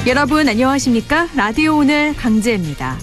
여러분 안녕하십니까? 라디오 오늘 강재입니다.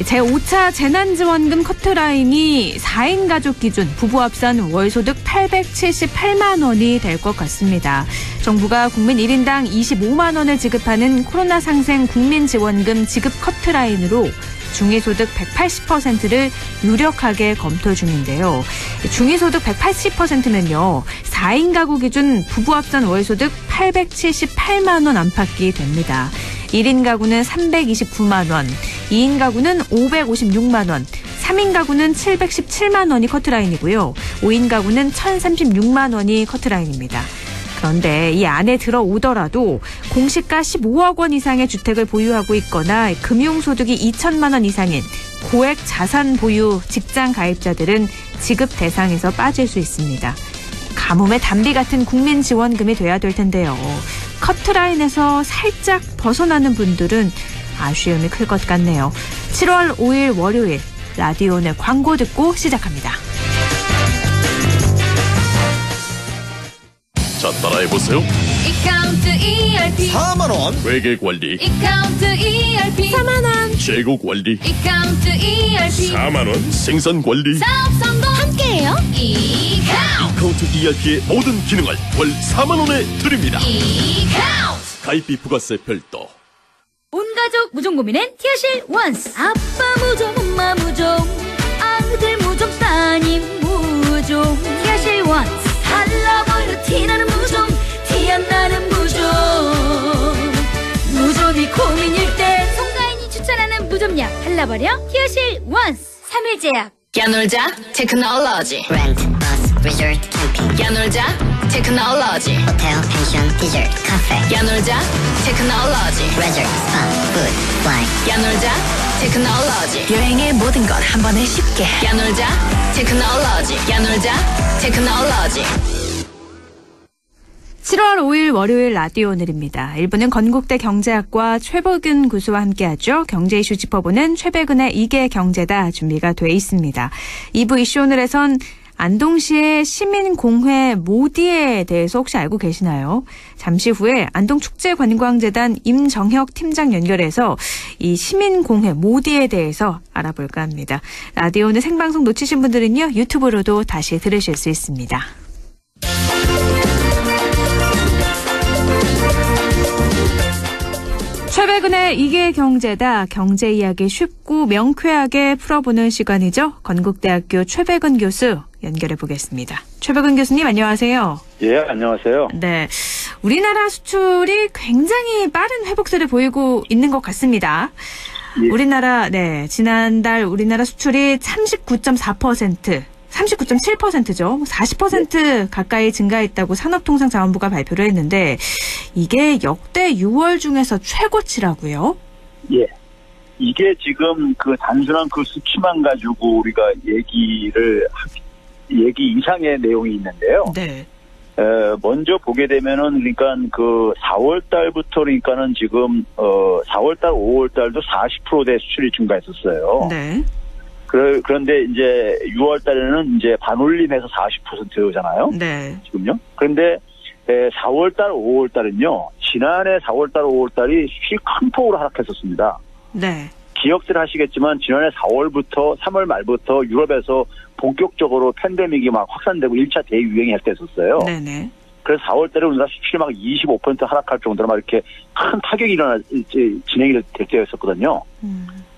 제5차 재난지원금 커트라인이 4인 가족 기준 부부 합산 월소득 878만 원이 될 것 같습니다. 정부가 국민 1인당 25만 원을 지급하는 코로나 상생 국민지원금 지급 커트라인으로 중위소득 180%를 유력하게 검토 중인데요. 중위소득 180%면요. 4인 가구 기준 부부 합산 월소득 878만 원 안팎이 됩니다. 1인 가구는 329만 원, 2인 가구는 556만 원, 3인 가구는 717만 원이 커트라인이고요. 5인 가구는 1,036만 원이 커트라인입니다. 그런데 이 안에 들어오더라도 공시가 15억 원 이상의 주택을 보유하고 있거나 금융소득이 2천만 원 이상인 고액 자산 보유 직장 가입자들은 지급 대상에서 빠질 수 있습니다. 가뭄의 단비 같은 국민지원금이 돼야 될 텐데요. 커트라인에서 살짝 벗어나는 분들은 아쉬움이 클 것 같네요. 7월 5일 월요일 라디오 오늘 광고 듣고 시작합니다. 자, 따라해보세요. 이카운트 ERP 4만원 회계관리, 이카운트 ERP 4만원 재고관리, 이카운트 ERP 4만원 생산관리. 사업 성공 함께해요. 이카운트 ERP의 모든 기능을 월 4만원에 드립니다. 이카운트 가입비 부가세 별도. 온가족 무종 고민엔 티어실 원스. 아빠 무종 엄마 무종 아들 무종 따님 무종 티어실 원스. 달라버려 티나는 무종 티 안 나는 무종. 무좀이 고민일 때 송가인이 추천하는 무좀약 달라버려 티어실 원스. 3일제약 야놀자 테크놀로지 Rent, bus, resort, camping. 야놀자 테크놀로지 Hotel, pension, dessert, cafe. 야놀자 테크놀로지 Resort, spa, food, fly. 야놀자 테크놀로지 여행의 모든 것 한 번에 쉽게 야놀자 테크놀로지 야놀자 테크놀로지. 7월 5일 월요일 라디오 오늘입니다. 1부는 건국대 경제학과 최백은 교수와 함께하죠. 경제 이슈 짚어보는 최백은의 이게 경제다 준비가 돼 있습니다. 2부 이슈 오늘에선 안동시의 시민공회 모디에 대해서 혹시 알고 계시나요? 잠시 후에 안동축제관광재단 임정혁 팀장 연결해서 이 시민공회 모디에 대해서 알아볼까 합니다. 라디오 오늘 생방송 놓치신 분들은요. 유튜브로도 다시 들으실 수 있습니다. 최백은의 이게 경제다. 경제 이야기 쉽고 명쾌하게 풀어보는 시간이죠. 건국대학교 최백은 교수 연결해 보겠습니다. 최백은 교수님 안녕하세요. 예, 안녕하세요. 네, 우리나라 수출이 굉장히 빠른 회복세를 보이고 있는 것 같습니다. 예. 우리나라 지난달 우리나라 수출이 39.7%죠. 40% 가까이 증가했다고 산업통상자원부가 발표를 했는데 이게 역대 6월 중에서 최고치라고요? 예. 이게 지금 그 단순한 그 수치만 가지고 우리가 얘기 이상의 내용이 있는데요. 네. 먼저 보게 되면은 그러니까 그 4월 달부터 그러니까는 지금 4월 달, 5월 달도 40%대 수출이 증가했었어요. 네. 그런데 이제 6월 달에는 이제 반올림해서 40%잖아요. 네. 지금요. 그런데 4월 달, 5월 달은요. 지난해 4월 달, 5월 달이 수출이 큰 폭으로 하락했었습니다. 네. 기억들 하시겠지만 지난해 4월부터 3월 말부터 유럽에서 본격적으로 팬데믹이 막 확산되고 1차 대유행이 할 때였었어요. 네네. 그래서 4월 달에 우리나라 수출이 막 25% 하락할 정도로 막 이렇게 큰 타격이 진행이 될 때였었거든요.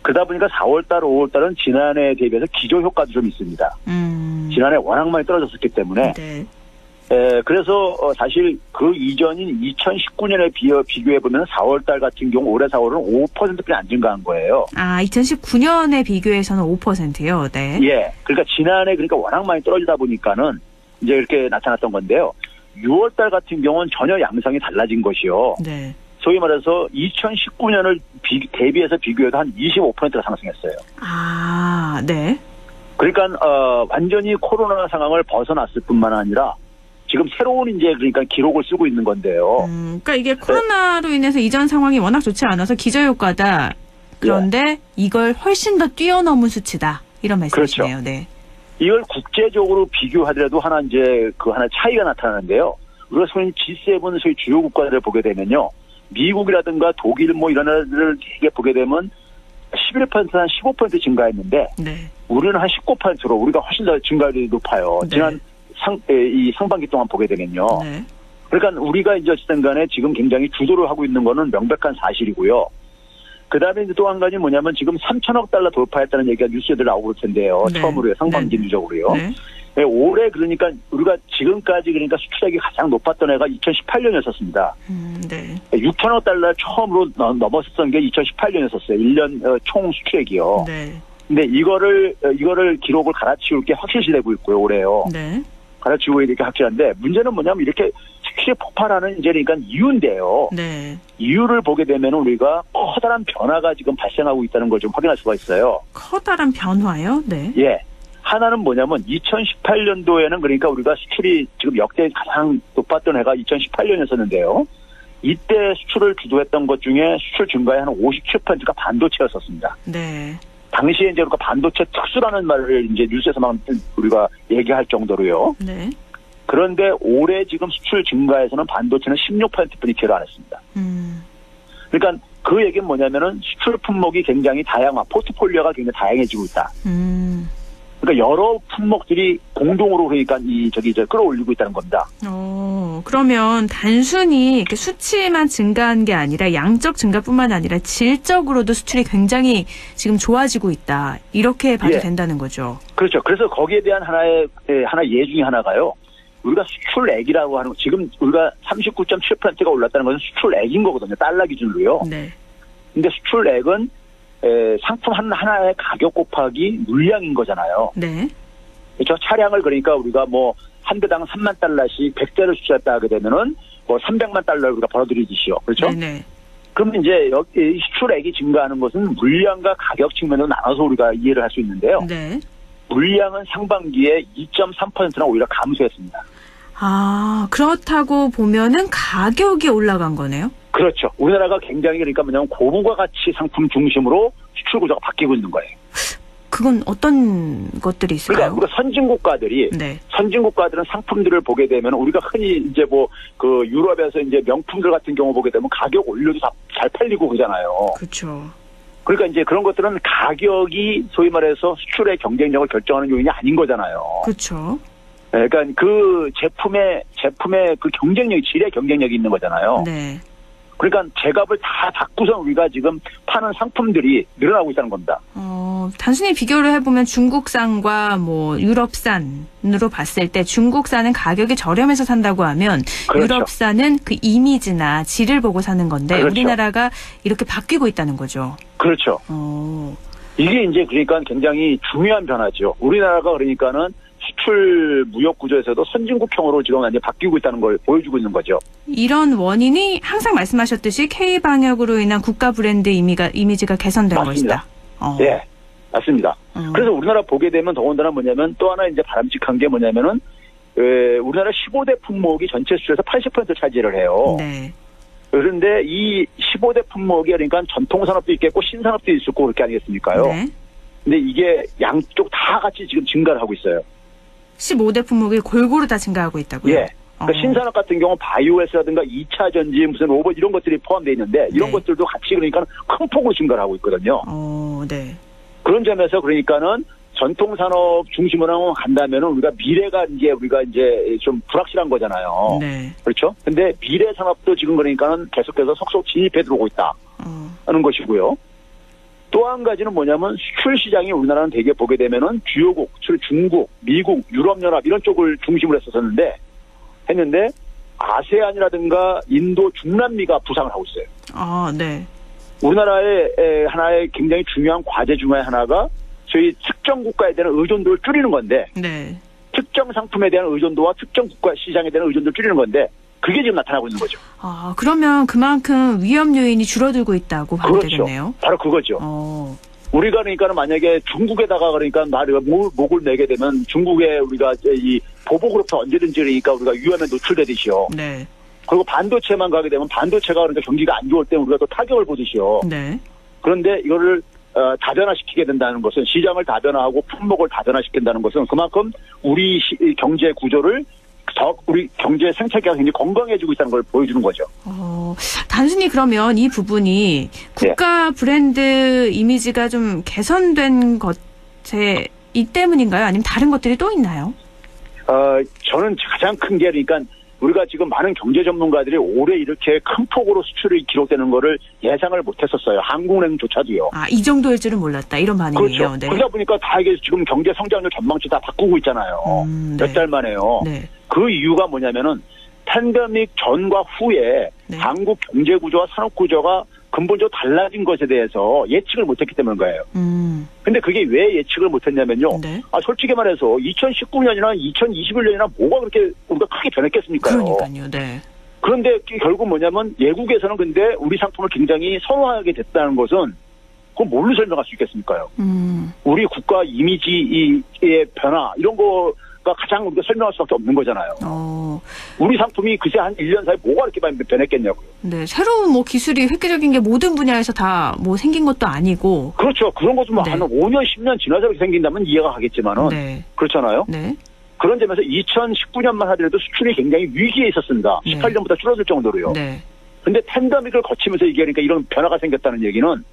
그러다 보니까 4월 달, 5월 달은 지난해에 대비해서 기저효과도 좀 있습니다. 지난해 워낙 많이 떨어졌었기 때문에. 네. 그래서 사실 그 이전인 2019년에 비교해보면 4월 달 같은 경우 올해 4월은 5%뿐이 안 증가한 거예요. 아, 2019년에 비교해서는 5%요. 네. 예. 그러니까 지난해 그러니까 워낙 많이 떨어지다 보니까는 이제 이렇게 나타났던 건데요. 6월 달 같은 경우는 전혀 양상이 달라진 것이요. 네. 소위 말해서 2019년을 대비해서 비교해도 한 25%가 상승했어요. 아, 네. 그러니까 완전히 코로나 상황을 벗어났을 뿐만 아니라 지금 새로운 이제 그러니까 기록을 쓰고 있는 건데요. 그러니까 이게 코로나로 인해서 이전 상황이 워낙 좋지 않아서 기저효과다. 그런데 이걸 훨씬 더 뛰어넘은 수치다. 이런 말씀이시네요. 그렇죠. 네. 이걸 국제적으로 비교하더라도 하나 이제 그 하나 차이가 나타나는데요. 우리가 소위 G7 소위 주요 국가들을 보게 되면요. 미국이라든가 독일 뭐 이런 애들을 되게 보게 되면 11% 한 15% 증가했는데 네. 우리는 한 19%로 우리가 훨씬 더 증가율이 높아요. 네. 지난 이 상반기 동안 보게 되면요. 네. 그러니까 우리가 이제 어쨌든 간에 지금 굉장히 주도를 하고 있는 거는 명백한 사실이고요. 그 다음에 이제 또 한 가지 뭐냐면 지금 3천억 달러 돌파했다는 얘기가 뉴스에도 나오고 있을 텐데요. 네. 처음으로요. 상반기 네. 누적으로요. 네. 네, 올해 그러니까 우리가 지금까지 그러니까 수출액이 가장 높았던 해가 2018년이었습니다. 네. 6천억 달러 처음으로 넘었었던 게 2018년이었어요. 1년 총 수출액이요. 네. 근데 이거를 기록을 갈아치울 게 확실시되고 있고요. 올해요. 네. 갈아치우고 이렇게 확실한데 문제는 뭐냐면 이렇게 수출이 폭발하는 이제 그러니까 이유인데요. 네. 이유를 보게 되면 우리가 커다란 변화가 지금 발생하고 있다는 걸 좀 확인할 수가 있어요. 커다란 변화요? 네. 예. 하나는 뭐냐면 2018년도에는 그러니까 우리가 수출이 지금 역대 가장 높았던 해가 2018년이었는데요. 이때 수출을 주도했던 것 중에 수출 증가의 한 57%가 반도체였었습니다. 네. 당시에 이제 우리가 반도체 특수라는 말을 이제 뉴스에서만 우리가 얘기할 정도로요. 네. 그런데 올해 지금 수출 증가에서는 반도체는 16%뿐이 기여를 안 했습니다. 그러니까 그 얘기는 뭐냐면은 수출 품목이 굉장히 포트폴리오가 굉장히 다양해지고 있다. 그러니까 여러 품목들이 공동으로 그러니까 끌어올리고 있다는 겁니다. 그러면 단순히 이렇게 수치만 증가한 게 아니라 양적 증가뿐만 아니라 질적으로도 수출이 굉장히 지금 좋아지고 있다. 이렇게 봐도 예. 된다는 거죠. 그렇죠. 그래서 거기에 대한 하나의 예 중에 하나가요. 우리가 수출액이라고 하는 거, 지금 우리가 39.7%가 올랐다는 것은 수출액인 거거든요. 달러 기준으로요. 네. 근데 수출액은 상품 하나의 가격 곱하기 물량인 거잖아요. 네. 그렇죠. 차량을 그러니까 우리가 뭐 한 대당 3만 달러씩 100대를 수출했다 하게 되면은 뭐 300만 달러를 우리가 벌어들이듯이요. 그렇죠. 네네. 그러면 이제 여기 수출액이 증가하는 것은 물량과 가격 측면으로 나눠서 우리가 이해를 할 수 있는데요. 네. 물량은 상반기에 2.3%나 오히려 감소했습니다. 그렇다고 보면은 가격이 올라간 거네요. 그렇죠. 우리나라가 굉장히 그러니까 뭐냐면 고부가 가치 상품 중심으로 수출 구조가 바뀌고 있는 거예요. 그건 어떤 것들이 있을까요? 그러니까 우리가 선진국가들은 상품들을 보게 되면 우리가 흔히 이제 뭐 그 유럽에서 이제 명품들 같은 경우 보게 되면 가격 올려도 잘 팔리고 그러잖아요. 그렇죠. 그러니까 이제 그런 것들은 가격이 소위 말해서 수출의 경쟁력을 결정하는 요인이 아닌 거잖아요. 그렇죠. 그러니까 그 제품의 그 경쟁력, 질의 경쟁력이 있는 거잖아요. 네. 그러니까 제값을 다 받고서 우리가 지금 파는 상품들이 늘어나고 있다는 겁니다. 단순히 비교를 해보면 중국산과 뭐 유럽산으로 봤을 때 중국산은 가격이 저렴해서 산다고 하면 그렇죠. 유럽산은 그 이미지나 질을 보고 사는 건데 그렇죠. 우리나라가 이렇게 바뀌고 있다는 거죠. 그렇죠. 이게 이제 그러니까 굉장히 중요한 변화죠. 우리나라가 그러니까는 수출 무역 구조에서도 선진국형으로 지금 완전히 바뀌고 있다는 걸 보여주고 있는 거죠. 이런 원인이 항상 말씀하셨듯이 K-방역으로 인한 국가 브랜드 이미지가 개선된 맞습니다. 것이다. 네, 맞습니다. 그래서 우리나라 보게 되면 더군다나 뭐냐면 또 하나 이제 바람직한 게 뭐냐면은 우리나라 15대 품목이 전체 수출에서 80% 차지를 해요. 네. 그런데 이 15대 품목이 그러니까 전통산업도 있겠고 신산업도 있을 거고 그렇게 아니겠습니까요? 네. 근데 이게 양쪽 다 같이 지금 증가를 하고 있어요. 15대 품목이 골고루 다 증가하고 있다고요? 예. 그러니까 신산업 같은 경우 바이오에스라든가 2차 전지 무슨 로봇 이런 것들이 포함되어 있는데 이런 네. 것들도 같이 그러니까 큰 폭으로 증가를 하고 있거든요. 네. 그런 점에서 그러니까는 전통산업 중심으로 간다면은 우리가 미래가 우리가 이제 좀 불확실한 거잖아요. 네. 그렇죠? 근데 미래 산업도 지금 그러니까는 계속해서 속속 진입해 들어오고 있다. 하는 것이고요. 또 한 가지는 뭐냐면 수출 시장이 우리나라는 대개 보게 되면은 주요국, 중국, 미국, 유럽연합 이런 쪽을 중심으로 했는데 아세안이라든가 인도, 중남미가 부상을 하고 있어요. 네. 우리나라의 하나의 굉장히 중요한 과제 중에 하나가 저희 특정 국가에 대한 의존도를 줄이는 건데 네. 특정 상품에 대한 의존도와 특정 국가 시장에 대한 의존도를 줄이는 건데 그게 지금 나타나고 있는 거죠. 그러면 그만큼 위험 요인이 줄어들고 있다고 봐도 그렇죠. 되겠네요. 바로 그거죠. 우리가 그러니까 만약에 중국에다가 그러니까 목을 내게 되면 중국에 우리가 이 보복으로부터 언제든지 그러니까 우리가 위험에 노출되듯이요. 네. 그리고 반도체만 가게 되면 반도체가 그러니까 경기가 안 좋을 때 우리가 또 타격을 보듯이요. 네. 그런데 이거를 다변화시키게 된다는 것은 시장을 다변화하고 품목을 다변화시킨다는 것은 그만큼 우리 경제 구조를 더 우리 경제 생태계가 굉장히 건강해지고 있다는 걸 보여주는 거죠. 단순히 그러면 이 부분이 국가 브랜드 이미지가 좀 개선된 것에 이 때문인가요? 아니면 다른 것들이 또 있나요? 저는 가장 큰 게 그러니까 우리가 지금 많은 경제 전문가들이 올해 이렇게 큰 폭으로 수출이 기록되는 거를 예상을 못했었어요. 한국은행조차도요. 이 정도일 줄은 몰랐다. 이런 반응이에요. 그렇죠. 네. 그러다 보니까 다 이게 지금 경제 성장률 전망치 다 바꾸고 있잖아요. 몇 달 만에요. 네. 그 이유가 뭐냐면은 팬데믹 전과 후에 네. 한국 경제 구조와 산업 구조가 근본적으로 달라진 것에 대해서 예측을 못했기 때문인 거예요. 근데 그게 왜 예측을 못했냐면요. 네. 솔직히 말해서 2019년이나 2021년이나 뭐가 그렇게 우리가 크게 변했겠습니까요? 그러니까요. 네. 그런데 결국 뭐냐면 외국에서는 근데 우리 상품을 굉장히 선호하게 됐다는 것은 그건 뭘로 설명할 수 있겠습니까요? 우리 국가 이미지의 변화 이런 거가 가장 우리가 설명할 수밖에 없는 거잖아요. 우리 상품이 그새 한 1년 사이에 뭐가 이렇게 많이 변했겠냐고요. 네, 새로운 기술이 획기적인 게 모든 분야에서 다 생긴 것도 아니고. 그렇죠. 그런 것도 네. 한 5년, 10년 지나서 이렇게 생긴다면 이해가 가겠지만은. 네. 그렇잖아요. 네. 그런 점에서 2019년만 하더라도 수출이 굉장히 위기에 있었습니다. 네. 18년보다 줄어들 정도로요. 네. 근데 팬데믹을 거치면서 얘기하니까 이런 변화가 생겼다는 얘기는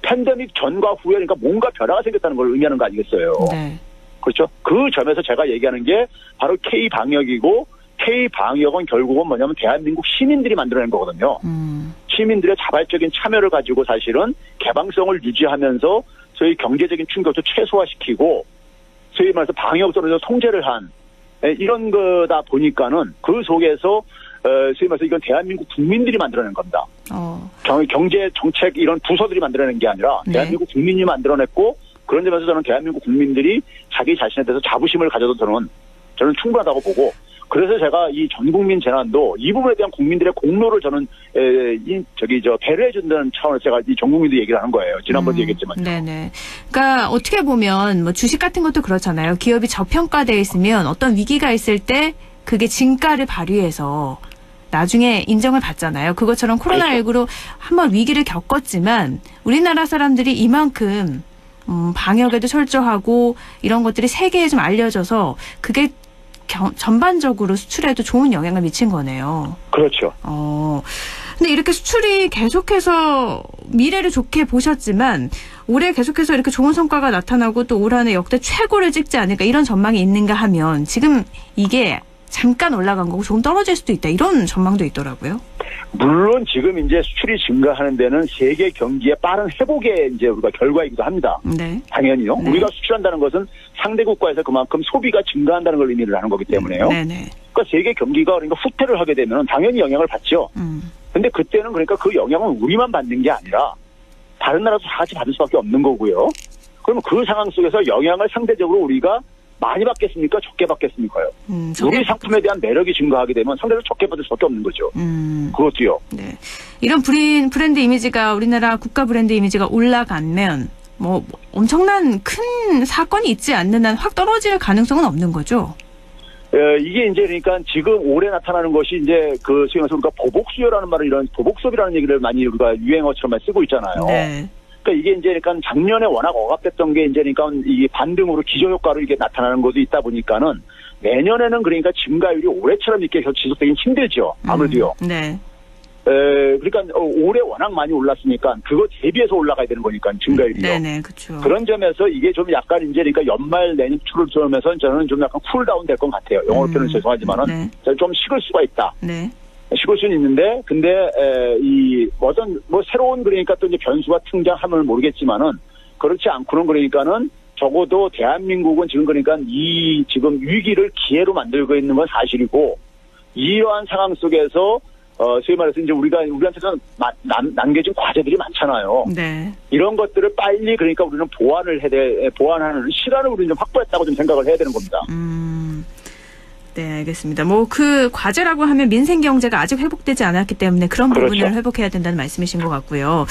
팬데믹 전과 후에 그러니까 뭔가 변화가 생겼다는 걸 의미하는 거 아니겠어요. 네. 그렇죠. 그 점에서 제가 얘기하는 게 바로 K방역이고 K방역은 결국은 뭐냐면 대한민국 시민들이 만들어낸 거거든요. 시민들의 자발적인 참여를 가지고 사실은 개방성을 유지하면서 소위 경제적인 충격도 최소화시키고 소위 말해서 방역으로서 통제를 한 이런 거다 보니까는 그 속에서 소위 말해서 이건 대한민국 국민들이 만들어낸 겁니다. 경제 정책 이런 부서들이 만들어낸 게 아니라 네. 대한민국 국민이 만들어냈고 그런 점에서 저는 대한민국 국민들이 자기 자신에 대해서 자부심을 가져도 저는 충분하다고 보고 그래서 제가 이 전국민 재난도 이 부분에 대한 국민들의 공로를 저는 배려해 준다는 차원에서 제가 이 전국민도 얘기를 하는 거예요. 지난번도 얘기했지만. 네네. 그러니까 어떻게 보면 주식 같은 것도 그렇잖아요. 기업이 저평가돼 있으면 어떤 위기가 있을 때 그게 진가를 발휘해서 나중에 인정을 받잖아요. 그것처럼 코로나19로 한번 위기를 겪었지만 우리나라 사람들이 이만큼 방역에도 철저하고 이런 것들이 세계에 좀 알려져서 그게 전반적으로 수출에도 좋은 영향을 미친 거네요. 그렇죠. 근데 이렇게 수출이 계속해서 미래를 좋게 보셨지만 올해 계속해서 이렇게 좋은 성과가 나타나고 또 올 한해 역대 최고를 찍지 않을까 이런 전망이 있는가 하면 지금 이게 잠깐 올라간 거고 조금 떨어질 수도 있다 이런 전망도 있더라고요. 물론 지금 이제 수출이 증가하는 데는 세계 경기의 빠른 회복의 이제 우리가 결과이기도 합니다. 네. 당연히요. 네. 우리가 수출한다는 것은 상대 국가에서 그만큼 소비가 증가한다는 걸 의미를 하는 거기 때문에요. 네네. 그러니까 세계 경기가 그러니까 후퇴를 하게 되면 당연히 영향을 받죠. 근데 그때는 그러니까 그 영향은 우리만 받는 게 아니라 다른 나라도 다 같이 받을 수밖에 없는 거고요. 그러면 그 상황 속에서 영향을 상대적으로 우리가 많이 받겠습니까? 적게 받겠습니까요? 우리 상품에 대한 매력이 증가하게 되면 상대적으로 적게 받을 수밖에 없는 거죠. 그것도요. 네. 이런 브랜드 이미지가 우리나라 국가 브랜드 이미지가 올라가면 엄청난 큰 사건이 있지 않는 한 확 떨어질 가능성은 없는 거죠. 이게 이제 그러니까 지금 올해 나타나는 것이 이제 소위 말해서 우리가 보복 수요라는 말을 이런 보복 소비라는 얘기를 많이 우리가 유행어처럼 쓰고 있잖아요. 네. 그러니까 이게 이제 그러니까 작년에 워낙 억압됐던 게 이제 그러니까 이 반등으로 기저효과로 이게 나타나는 것도 있다 보니까는 내년에는 그러니까 증가율이 올해처럼 이렇게 지속되긴 힘들죠. 아무래도요. 네. 그러니까 올해 워낙 많이 올랐으니까 그거 대비해서 올라가야 되는 거니까 증가율이요. 네네, 그렇죠. 그런 점에서 이게 좀 약간 이제 그러니까 연말 내년 추를 들으면서 저는 좀 약간 쿨다운 될 것 같아요. 영어로 표현은 죄송하지만은 네. 좀 식을 수가 있다. 네. 식을 수는 있는데 근데 새로운 그러니까 또 이제 변수가 등장하면 모르겠지만은 그렇지 않고는 그러니까는 적어도 대한민국은 지금 그러니까 이 지금 위기를 기회로 만들고 있는 건 사실이고 이러한 상황 속에서 소위 말해서 이제 우리한테는 남겨진 과제들이 많잖아요. 네. 이런 것들을 빨리 그러니까 우리는 보완하는 시간을 우리는 좀 확보했다고 좀 생각을 해야 되는 겁니다. 네, 알겠습니다. 그 과제라고 하면 민생 경제가 아직 회복되지 않았기 때문에 그런 그렇죠. 부분을 회복해야 된다는 말씀이신 것 같고요.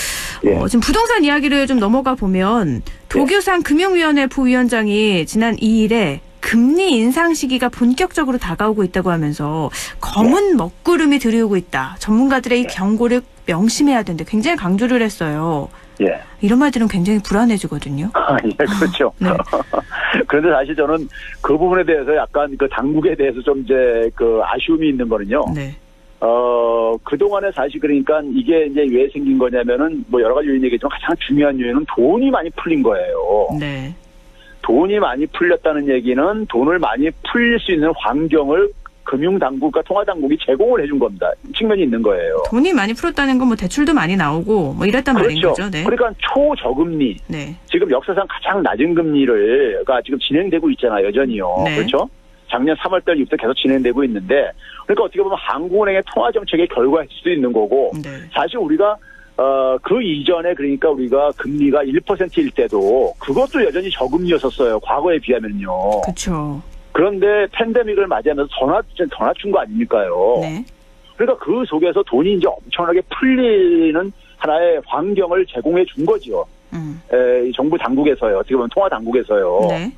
예. 지금 부동산 이야기를 좀 넘어가 보면 도교상 금융위원회 부위원장이 지난 2일에 금리 인상 시기가 본격적으로 다가오고 있다고 하면서 검은 먹구름이 들이오고 있다. 전문가들의 이 경고를 명심해야 되는데 굉장히 강조를 했어요. 예. 이런 말 들으면 굉장히 불안해지거든요. 예, 그렇죠. 네. 그런데 사실 저는 그 부분에 대해서 약간 그 당국에 대해서 좀 이제 그 아쉬움이 있는 거는요. 네. 그동안에 사실 그러니까 이게 이제 왜 생긴 거냐면은 뭐 여러 가지 요인이 얘기했지만 가장 중요한 요인은 돈이 많이 풀린 거예요. 네. 돈이 많이 풀렸다는 얘기는 돈을 많이 풀릴 수 있는 환경을 금융당국과 통화당국이 제공을 해준 겁니다. 측면이 있는 거예요. 돈이 많이 풀었다는 건 뭐 대출도 많이 나오고 뭐 이랬단 말인 그렇죠. 거죠. 네. 그러니까 초저금리. 네. 지금 지금 역사상 가장 낮은 금리가 지금 진행되고 있잖아요. 여전히요. 네. 그렇죠? 작년 3월달 이후부터 계속 진행되고 있는데 그러니까 어떻게 보면 한국은행의 통화정책의 결과일 수도 있는 거고 네. 사실 우리가 그 이전에 그러니까 우리가 금리가 1%일 때도 그것도 여전히 저금리였었어요. 과거에 비하면요. 그렇죠. 그런데 팬데믹을 맞이하면서 더 낮춘 거 아닙니까요? 네. 그러니까 그 속에서 돈이 이제 엄청나게 풀리는 하나의 환경을 제공해 준 거죠. 정부 당국에서요. 어떻게 보면 통화 당국에서요. 네.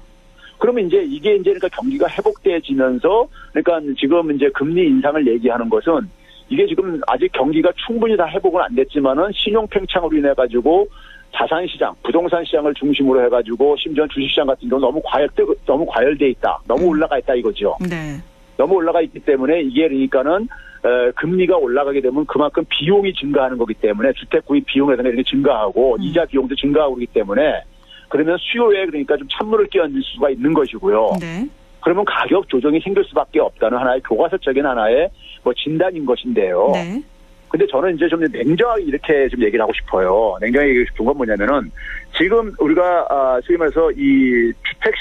그러면 이제 이게 이제 그러니까 경기가 회복돼지면서 그러니까 지금 이제 금리 인상을 얘기하는 것은 이게 지금 아직 경기가 충분히 다 회복은 안 됐지만은 신용 팽창으로 인해 가지고 자산 시장, 부동산 시장을 중심으로 해 가지고 심지어 주식 시장 같은 경우 너무 과열돼 있다. 너무 올라가 있다 이거죠. 네. 너무 올라가 있기 때문에 이게 그러니까는 금리가 올라가게 되면 그만큼 비용이 증가하는 거기 때문에 주택 구입 비용이라든가 이런 게 증가하고 이자 비용도 증가하고 그렇기 때문에 그러면 수요에 그러니까 좀 찬물을 끼얹을 수가 있는 것이고요. 네. 그러면 가격 조정이 생길 수밖에 없다는 하나의 교과서적인 하나의 뭐 진단인 것인데요. 네. 근데 저는 이제 좀 냉정하게 이렇게 좀 얘기를 하고 싶어요. 냉정하게 얘기하고 싶은 건 뭐냐면은 지금 우리가 소위 말해서 이 주택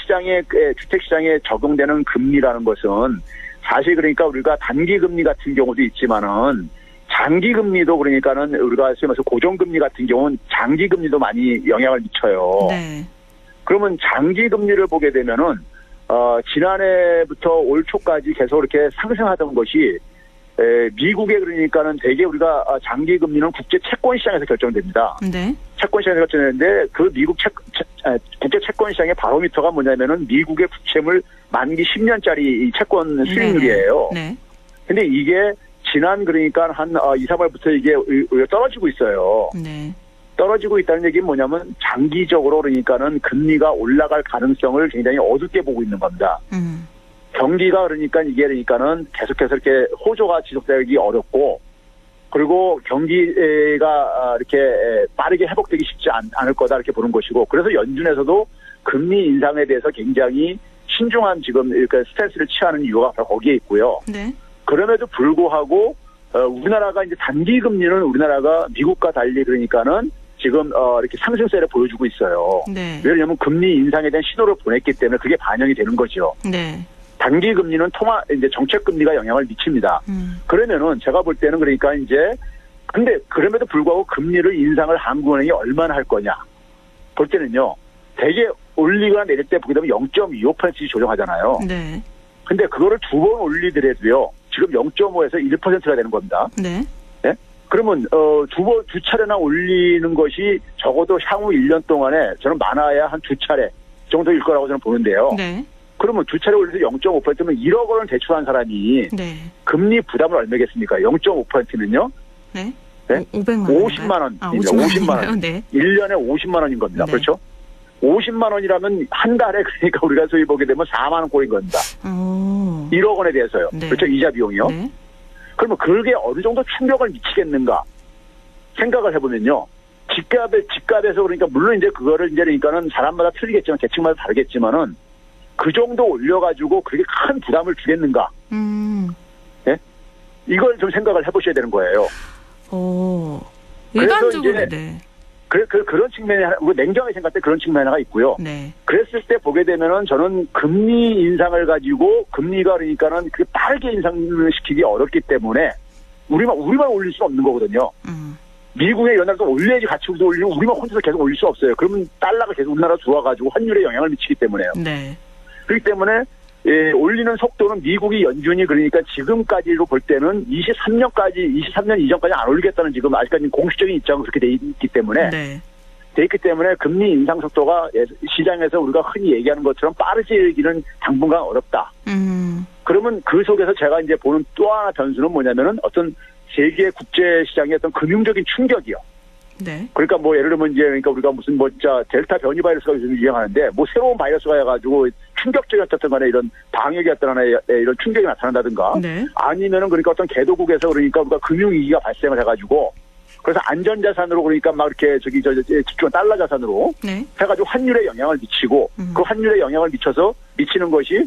시장에 적용되는 금리라는 것은 사실 그러니까 우리가 단기 금리 같은 경우도 있지만은 장기 금리도 그러니까는 우리가 소위 말해서 고정금리 같은 경우는 장기 금리도 많이 영향을 미쳐요. 네. 그러면 장기 금리를 보게 되면은 지난해부터 올 초까지 계속 이렇게 상승하던 것이 미국에 그러니까는 대개 우리가 장기 금리는 국제 채권 시장에서 결정됩니다. 네. 채권 시장에서 결정되는데 그 미국 국제 채권 시장의 바로미터가 뭐냐면은 미국의 국채물 만기 10년짜리 이 채권 수익률이에요. 네. 근데 이게 지난 그러니까 한 2, 3월부터 이게 떨어지고 있어요. 네. 떨어지고 있다는 얘기는 뭐냐면 장기적으로 그러니까는 금리가 올라갈 가능성을 굉장히 어둡게 보고 있는 겁니다. 경기가 그러니까 이게 그러니까는 계속해서 이렇게 호조가 지속되기 어렵고 그리고 경기가 이렇게 빠르게 회복되기 쉽지 않을 거다 이렇게 보는 것이고 그래서 연준에서도 금리 인상에 대해서 굉장히 신중한 지금 이렇게 스탠스를 취하는 이유가 바로 거기에 있고요. 네. 그럼에도 불구하고 우리나라가 이제 단기 금리는 우리나라가 미국과 달리 그러니까는 지금 이렇게 상승세를 보여주고 있어요. 네. 왜냐하면 금리 인상에 대한 신호를 보냈기 때문에 그게 반영이 되는 거죠. 네. 단기 금리는 이제 정책 금리가 영향을 미칩니다. 그러면은 제가 볼 때는 그러니까 이제 근데 그럼에도 불구하고 금리를 인상을 한국은행이 얼마나 할 거냐 볼 때는요. 되게 올리거나 내릴 때 보게 되면 0.25%씩 조정하잖아요. 네. 근데 그거를 두 번 올리더라도요. 지금 0.5에서 1%가 되는 겁니다. 네. 네? 그러면 두 차례나 올리는 것이 적어도 향후 1년 동안에 저는 많아야 한 2차례 정도일 거라고 저는 보는데요. 네. 그러면 두 차례 올려서 0.5%면 1억 원을 대출한 사람이 네. 금리 부담을 얼마겠습니까? 0.5%면요? 네. 네? 500만 원. 50만 원. 아, 50만 원. 네. 1년에 50만 원인 겁니다. 네. 그렇죠? 50만 원이라면 한 달에 그러니까 우리가 소위 보게 되면 4만 원 꼴인 겁니다. 1억 원에 대해서요. 네. 그렇죠? 이자 비용이요. 네. 그러면 그게 어느 정도 충격을 미치겠는가 생각을 해보면요. 집값에서 그러니까 물론 이제 그거를 이제 그러니까는 사람마다 틀리겠지만 계층마다 다르겠지만은 그 정도 올려가지고 그렇게 큰 부담을 주겠는가? 네? 이걸 좀 생각을 해보셔야 되는 거예요. 일반적으로 네. 그런 측면이 냉정하게 생각할 때 그런 측면이 하나가 있고요. 네. 그랬을 때 보게 되면은 저는 금리 인상을 가지고 금리가 그러니까는 그게 빠르게 인상을 시키기 어렵기 때문에 우리만 올릴 수 없는 거거든요. 미국의 연합도 올려야지 같이 올리고 우리만 혼자서 계속 올릴 수 없어요. 그러면 달러가 계속 우리나라 들어와가지고 환율에 영향을 미치기 때문에요. 네. 그렇기 때문에 올리는 속도는 미국이 연준이 그러니까 지금까지로 볼 때는 23년 이전까지 안 올리겠다는 지금 아직까지 공식적인 입장은 그렇게 돼 있기 때문에 네. 돼 있기 때문에 금리 인상 속도가 시장에서 우리가 흔히 얘기하는 것처럼 빠르지기는 당분간 어렵다. 그러면 그 속에서 제가 이제 보는 또 하나 변수는 뭐냐면은 어떤 세계 국제 시장의 어떤 금융적인 충격이요. 네. 그러니까 뭐 예를 들면 이제 그러니까 우리가 무슨 뭐 진짜 델타 변이 바이러스가 요즘 유행하는데 뭐 새로운 바이러스가 해가지고 충격적이었던 간에 이런 방역이 어떤 하나의 이런 충격이 나타난다든가 네. 아니면은 그러니까 어떤 개도국에서 그러니까 우리가 금융위기가 발생을 해가지고 그래서 안전자산으로 그러니까 막 이렇게 집중 달러 자산으로 네. 해가지고 환율에 영향을 미치고 그 환율에 영향을 미치는 것이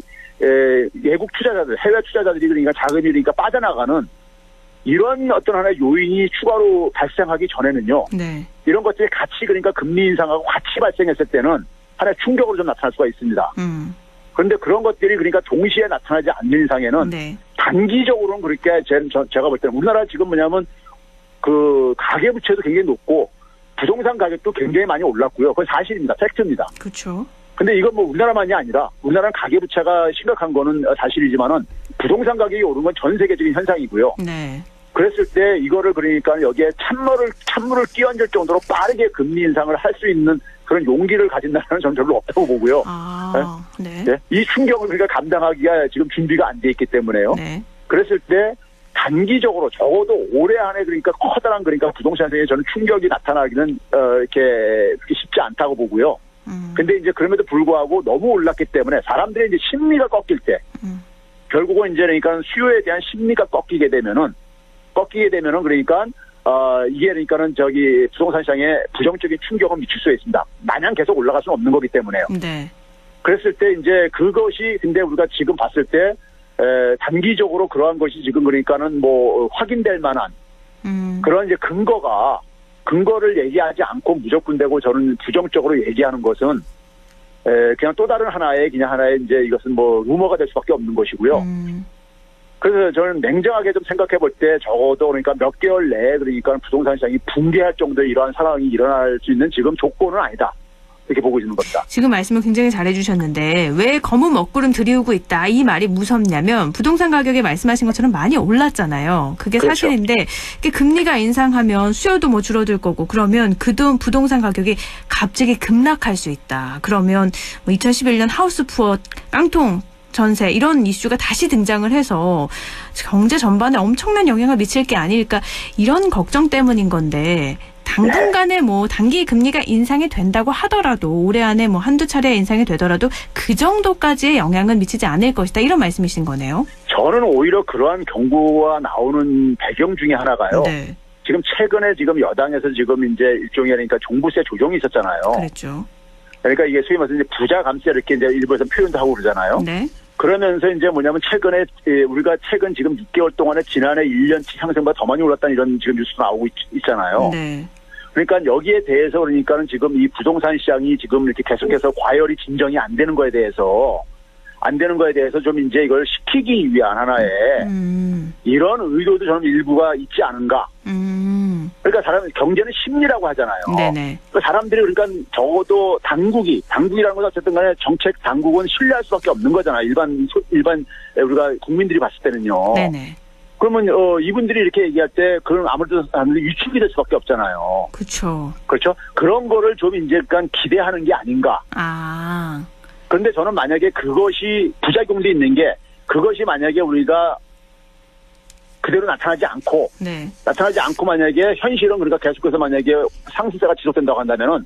외국 투자자들, 해외 투자자들이 그러니까 자금이 그러니까 빠져나가는 이런 어떤 하나의 요인이 추가로 발생하기 전에는요. 네. 이런 것들이 같이 그러니까 금리 인상하고 같이 발생했을 때는 하나의 충격으로 좀 나타날 수가 있습니다. 그런데 그런 것들이 그러니까 동시에 나타나지 않는 이상에는 네. 단기적으로는 그렇게 제가 볼 때는 우리나라 지금 뭐냐면 그 가계부채도 굉장히 높고 부동산 가격도 굉장히 많이 올랐고요. 그건 사실입니다. 팩트입니다. 그렇죠. 근데 이건 뭐 우리나라만이 아니라 우리나라는 가계부채가 심각한 거는 사실이지만은 부동산 가격이 오른 건 전 세계적인 현상이고요. 네. 그랬을 때 이거를 그러니까 여기에 찬물을 끼얹을 정도로 빠르게 금리 인상을 할 수 있는 그런 용기를 가진다는 전 별로 없다고 보고요. 아, 네. 네? 이 충격을 우리가 감당하기가 지금 준비가 안 돼 있기 때문에요. 네. 그랬을 때 단기적으로 적어도 올해 안에 그러니까 커다란 그러니까 부동산에 저는 충격이 나타나기는 이렇게 쉽지 않다고 보고요. 근데 이제 그럼에도 불구하고 너무 올랐기 때문에 사람들의 이제 심리가 꺾일 때 결국은 이제 그러니까 수요에 대한 심리가 꺾이게 되면은 그러니까 이게 그러니까는 부동산 시장에 부정적인 충격을 미칠 수 있습니다. 마냥 계속 올라갈 수는 없는 거기 때문에요. 네. 그랬을 때 이제 그것이 근데 우리가 지금 봤을 때 단기적으로 그러한 것이 지금 그러니까는 뭐 확인될 만한 그런 이제 근거를 얘기하지 않고 무조건 되고 저는 부정적으로 얘기하는 것은 그냥 또 다른 하나의 이제 이것은 뭐 루머가 될 수밖에 없는 것이고요. 그래서 저는 냉정하게 좀 생각해 볼 때 적어도 그러니까 몇 개월 내에 그러니까 부동산 시장이 붕괴할 정도의 이러한 상황이 일어날 수 있는 지금 조건은 아니다. 이렇게 보고 있는 겁니다. 지금 말씀을 굉장히 잘해 주셨는데 왜 검은 먹구름 들이우고 있다. 이 말이 무섭냐면 부동산 가격이 말씀하신 것처럼 많이 올랐잖아요. 그게 그렇죠. 사실인데 금리가 인상하면 수요도 뭐 줄어들 거고 그러면 그돈 부동산 가격이 갑자기 급락할 수 있다. 그러면 뭐 2011년 하우스 푸어 깡통 전세 이런 이슈가 다시 등장을 해서 경제 전반에 엄청난 영향을 미칠 게 아닐까 이런 걱정 때문인 건데 당분간에 뭐 단기 금리가 인상이 된다고 하더라도 올해 안에 뭐 한두 차례 인상이 되더라도 그 정도까지의 영향은 미치지 않을 것이다 이런 말씀이신 거네요. 저는 오히려 그러한 경고가 나오는 배경 중에 하나가요. 네. 지금 최근에 지금 여당에서 지금 이제 일종의 그러니까 종부세 조정이 있었잖아요. 그랬죠. 그러니까 이게 소위 말해서 이제 부자 감세 이렇게 이제 일부에서 표현도 하고 그러잖아요. 네. 그러면서 이제 뭐냐면 최근에 우리가 최근 지금 6개월 동안에 지난해 1년치 상승보다 더 많이 올랐다는 이런 지금 뉴스도 나오고 있잖아요. 네. 그러니까 여기에 대해서 그러니까는 지금 이 부동산 시장이 지금 이렇게 계속해서 과열이 진정이 안 되는 거에 대해서 좀 이제 이걸 시키기 위한 하나의 이런 의도도 저는 일부가 있지 않은가. 그러니까 경제는 심리라고 하잖아요. 네네. 그러니까 사람들이 그러니까 적어도 당국이라는 건 어쨌든 간에 정책 당국은 신뢰할 수밖에 없는 거잖아요. 일반 우리가 국민들이 봤을 때는요. 네네. 그러면 이분들이 이렇게 얘기할 때 그런 아무래도 사람들이 위축이 될 수밖에 없잖아요. 그렇죠. 그렇죠. 그런 거를 좀 이제 약간 기대하는 게 아닌가. 아. 그런데 저는 만약에 그것이 부작용도 있는 게 그것이 만약에 우리가 그대로 나타나지 않고 만약에 현실은 그러니까 계속해서 만약에 상승세가 지속된다고 한다면은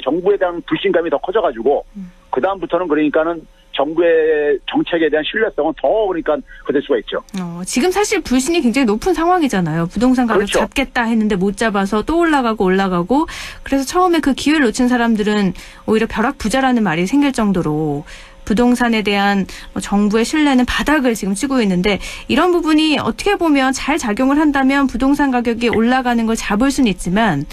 정부에 대한 불신감이 더 커져가지고 그 다음부터는 그러니까는 정부의 정책에 대한 신뢰성은 더 그러니까 그될 수가 있죠. 지금 사실 불신이 굉장히 높은 상황이잖아요. 부동산 가격 그렇죠. 잡겠다 했는데 못 잡아서 또 올라가고 그래서 처음에 그 기회를 놓친 사람들은 오히려 벼락부자라는 말이 생길 정도로 부동산에 대한 정부의 신뢰는 바닥을 지금 치고 있는데 이런 부분이 어떻게 보면 잘 작용을 한다면 부동산 가격이 올라가는 걸 잡을 수는 있지만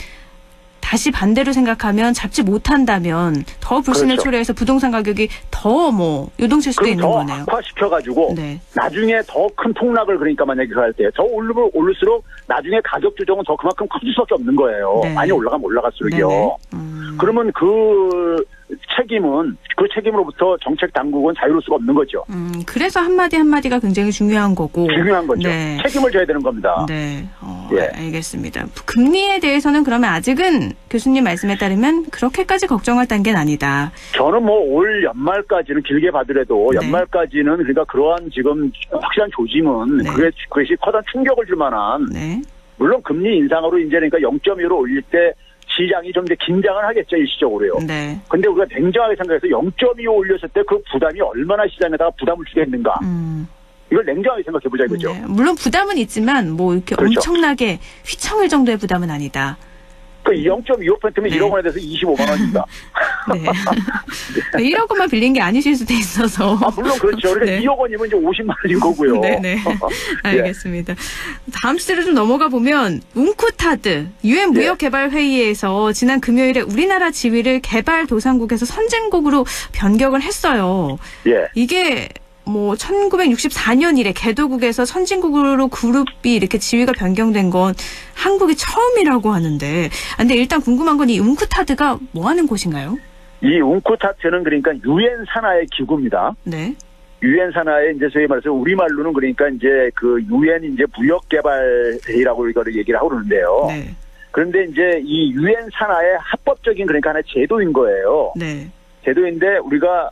다시 반대로 생각하면 잡지 못한다면 더 불신을 그렇죠. 초래해서 부동산 가격이 더 요동칠 수도 있는 거네요. 더 악화시켜가지고 네. 나중에 더 큰 폭락을 그러니까 만약에 할 때 더 오를수록 나중에 가격 조정은 더 그만큼 커질 수밖에 없는 거예요. 네. 많이 올라가면 올라갈수록요. 그러면 그 그 책임으로부터 정책 당국은 자유로울 수가 없는 거죠. 그래서 한마디 한마디가 굉장히 중요한 거고. 중요한 거죠. 네. 책임을 져야 되는 겁니다. 네. 예. 알겠습니다. 금리에 대해서는 그러면 아직은 교수님 말씀에 따르면 그렇게까지 걱정할 단계는 아니다. 저는 뭐 올 연말까지는 길게 봐더라도 네. 연말까지는 그러니까 그러한 지금 확실한 조짐은 네. 그것이 커다란 충격을 줄 만한 네. 물론 금리 인상으로 이제 그러니까 0.25로 올릴 때 시장이 좀 이제 긴장을 하겠죠, 일시적으로요. 네. 근데 우리가 냉정하게 생각해서 0.25 올렸을 때 그 부담이 얼마나 시장에다가 부담을 주겠는가. 이걸 냉정하게 생각해보자 이거죠. 네. 물론 부담은 있지만 뭐 이렇게 그렇죠. 엄청나게 휘청일 정도의 부담은 아니다. 그 0.25%면 네. 1억 원에 대해서 25만 원입니다. 네. 1억 원만 빌린 게 아니실 수도 있어서. 아, 물론 그렇죠. 그러니까 네. 2억 원이면 이제 50만 원인 거고요. 네네. 알겠습니다. 다음 주제로 좀 넘어가 보면 웅쿠타드 UN 무역개발회의에서 지난 금요일에 우리나라 지위를 개발도상국에서 선진국으로 변경을 했어요. 예. 이게 뭐 1964년 이래 개도국에서 선진국으로 그룹이 이렇게 지위가 변경된 건 한국이 처음이라고 하는데, 근데 일단 궁금한 건 이 웅쿠타드가 뭐 하는 곳인가요? 이 웅쿠타트는 그러니까 유엔 산하의 기구입니다. 네. 유엔 산하의 이제 소위 말해서 우리말로는 그러니까 이제 그 유엔 이제 무역개발회의라고 이거를 얘기를 하고 그러는데요. 네. 그런데 이제 이 유엔 산하의 합법적인 그러니까 하나의 제도인 거예요. 네. 제도인데 우리가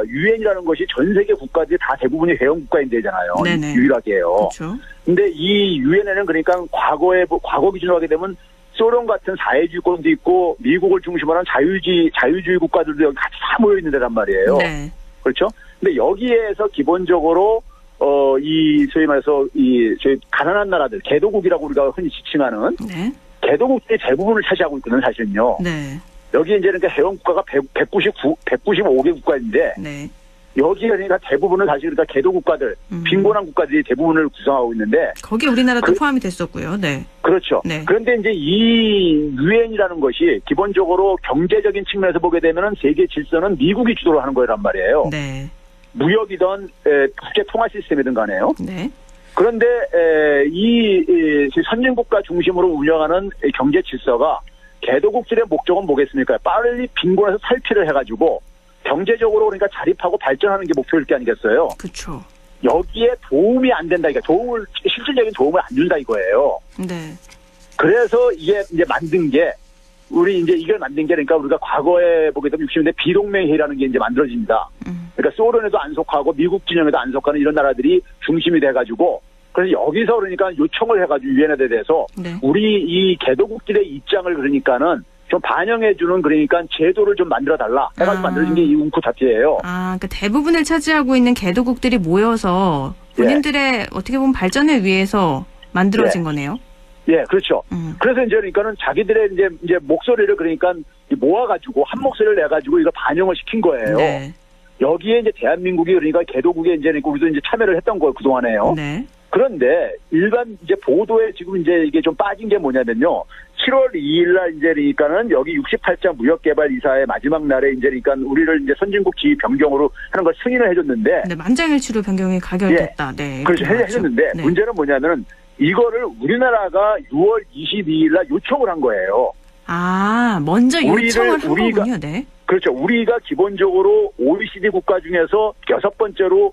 유엔이라는 것이 전 세계 국가들이 다 대부분이 회원 국가인데잖아요. 네네. 유일하게요. 그렇죠. 근데 이 유엔에는 그러니까 과거 기준으로 하게 되면 소련 같은 사회주의권도 있고 미국을 중심으로 한 자유주의 국가들도 여기 같이 다 모여 있는 데란 말이에요. 네. 그렇죠? 근데 여기에서 기본적으로 이 소위 말해서 저희 가난한 나라들 개도국이라고 우리가 흔히 지칭하는 네. 개도국들이 대부분을 차지하고 있거든요, 사실은요. 네. 여기 이제 그러니까 회원 국가가 195개 국가인데 네. 여기 그러니까 대부분은 사실 그러니까 개도 국가들, 빈곤한 국가들이 대부분을 구성하고 있는데 거기 우리나라도 포함이 됐었고요. 네. 그렇죠. 네. 그런데 이제 이 유엔이라는 것이 기본적으로 경제적인 측면에서 보게 되면은 세계 질서는 미국이 주도를 하는 거란 말이에요. 네. 무역이든 국제 통화 시스템이든 간에요. 네. 그런데 이 선진국가 중심으로 운영하는 경제 질서가 개도국들의 목적은 뭐겠습니까? 빨리 빈곤에서 탈피를 해가지고 경제적으로 그러니까 자립하고 발전하는 게 목표일 게 아니겠어요? 그렇죠. 여기에 도움이 안 된다. 그러니까 실질적인 도움을 안 준다 이거예요. 네. 그래서 이게 이제 만든 게 이걸 만든 게 그러니까 우리가 과거에 보게 되면 60년대 비동맹회의라는 게 이제 만들어집니다. 그러니까 소련에도 안 속하고 미국 진영에도 안 속하는 이런 나라들이 중심이 돼가지고 그래서 여기서 그러니까 요청을 해가지고 유엔에 대해서 네. 우리 이 개도국들의 입장을 그러니까는 좀 반영해주는 그러니까 제도를 좀 만들어달라 해가지고 만들어진 게 이 웅쿠타트예요. 그러니까 대부분을 차지하고 있는 개도국들이 모여서 본인들의 어떻게 보면 발전을 위해서 만들어진 거네요. 예, 그렇죠. 그래서 이제 그러니까는 자기들의 이제 목소리를 그러니까 모아가지고 한 목소리를 내가지고 이걸 반영을 시킨 거예요. 네. 여기에 이제 대한민국이 그러니까 개도국에 이제 우리도 이제 참여를 했던 거예요, 그동안에요. 네. 그런데 일반 이제 보도에 지금 이제 이게 좀 빠진 게 뭐냐면요. 7월 2일 날 이제 그러니까는 여기 68자 무역개발 이사의 마지막 날에 이제 그러니까 우리를 이제 선진국 지위 변경으로 하는 걸 승인을 해줬는데. 네, 만장일치로 변경이 가결됐다. 네. 그렇죠. 해줬는데 네. 문제는 뭐냐면은 이거를 우리나라가 6월 22일 날 요청을 한 거예요. 먼저 요청을 한 거군요. 네. 그렇죠. 우리가 기본적으로 OECD 국가 중에서 6번째로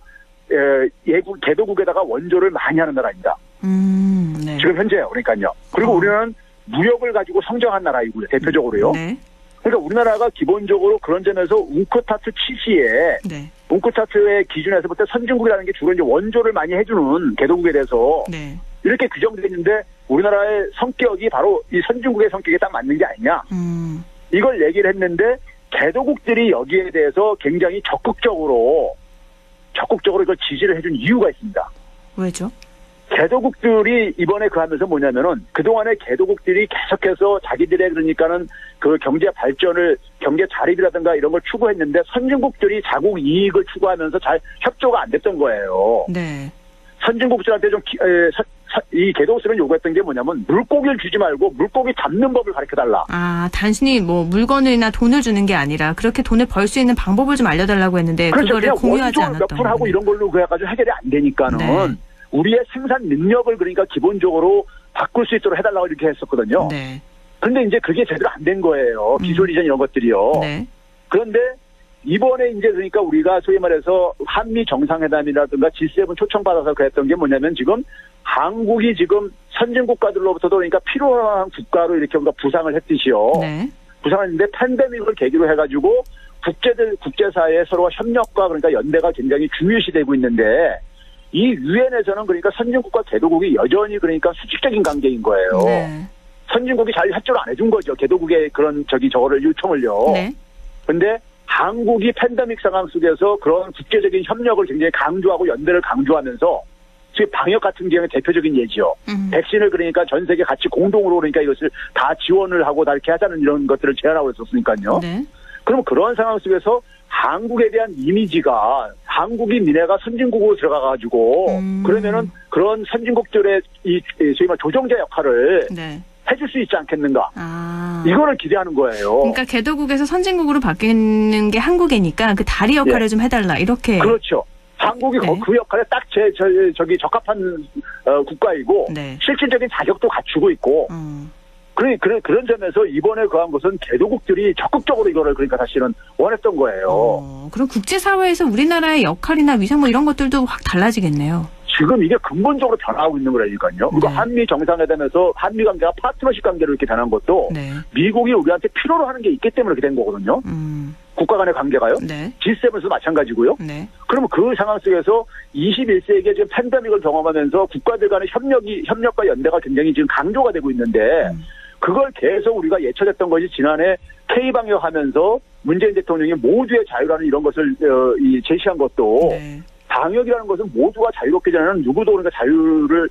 개도국에다가 원조를 많이 하는 나라입니다. 네. 지금 현재요. 그러니까요. 그리고 우리는 무역을 가지고 성장한 나라이고요. 대표적으로요. 네. 그러니까 우리나라가 기본적으로 그런 점에서 웅쿠타트 취지에 네. 웅쿠타트의 기준에서 볼 때 선진국이라는 게 주로 이제 원조를 많이 해주는 개도국에 대해서 네. 이렇게 규정되어 있는데 우리나라의 성격이 바로 이 선진국의 성격에 딱 맞는 게 아니냐. 이걸 얘기를 했는데 개도국들이 여기에 대해서 굉장히 적극적으로 이걸 지지를 해준 이유가 있습니다. 왜죠? 개도국들이 이번에 하면서 뭐냐면은 그동안에 개도국들이 계속해서 자기들의 그러니까는 그 경제 발전을 경제 자립이라든가 이런 걸 추구했는데 선진국들이 자국 이익을 추구하면서 잘 협조가 안 됐던 거예요. 네. 선진국들한테 좀 이 개도국들은 요구했던 게 뭐냐면 물고기를 주지 말고 물고기 잡는 법을 가르쳐달라. 단순히 뭐 물건이나 돈을 주는 게 아니라 그렇게 돈을 벌 수 있는 방법을 좀 알려달라고 했는데 그렇죠. 그거를 공유하지 않았던 몇 푼 하고 이런 걸로 그래가지고 해결이 안 되니까는 네. 우리의 생산 능력을 그러니까 기본적으로 바꿀 수 있도록 해달라고 이렇게 했었거든요. 네. 근데 이제 그게 제대로 안 된 거예요. 기술 이전 이런 것들이요. 네. 그런데 이번에 이제 그러니까 우리가 소위 말해서 한미 정상회담이라든가 G7 초청받아서 그랬던 게 뭐냐면 지금 한국이 지금 선진국가들로부터도 그러니까 필요한 국가로 이렇게 우리가 부상을 했듯이요. 네. 부상을 했는데 팬데믹을 계기로 해가지고 국제사회의 서로 협력과 그러니까 연대가 굉장히 중요시되고 있는데 이 유엔에서는 그러니까 선진국과 개도국이 여전히 그러니까 수직적인 관계인 거예요. 네. 선진국이 잘 협조를 안 해준 거죠. 개도국의 그런 저거를 요청을요. 네. 근데 한국이 팬데믹 상황 속에서 그런 국제적인 협력을 굉장히 강조하고 연대를 강조하면서 지금 방역 같은 경우에 대표적인 예지요. 백신을 그러니까 전 세계 같이 공동으로 그러니까 이것을 다 지원을 하고 다 이렇게 하자는 이런 것들을 제안하고 있었으니까요. 네. 그럼 그런 상황 속에서 한국에 대한 이미지가 한국이 미래가 선진국으로 들어가가지고 그러면은 그런 선진국들의 이 소위 말 조정자 역할을 네. 해줄 수 있지 않겠는가? 아. 이거를 기대하는 거예요. 그러니까 개도국에서 선진국으로 바뀌는 게 한국이니까 그 다리 역할을 좀 해달라 이렇게. 그렇죠. 한국이 네. 그 역할에 딱 저기 적합한 국가이고 네. 실질적인 자격도 갖추고 있고 그런 점에서 이번에 그한 것은 개도국들이 적극적으로 이거를 그러니까 사실은 원했던 거예요. 그럼 국제사회에서 우리나라의 역할이나 위상 뭐 이런 것들도 확 달라지겠네요. 지금 이게 근본적으로 변화하고 있는 거라니까요. 그리고 네. 한미 정상회담에서 한미 관계가 파트너십 관계로 이렇게 변한 것도 네. 미국이 우리한테 필요로 하는 게 있기 때문에 그렇게 된 거거든요. 국가 간의 관계가요. 네. G7에서도 마찬가지고요. 네. 그러면 그 상황 속에서 21세기에 지금 팬데믹을 경험하면서 국가들 간의 협력과 연대가 굉장히 지금 강조가 되고 있는데 그걸 계속 우리가 예측했던 것이 지난해 K방역하면서 문재인 대통령이 모두의 자유라는 이런 것을 제시한 것도 네. 방역이라는 것은 모두가 자유롭게 지내는 누구도 그러니까 자유를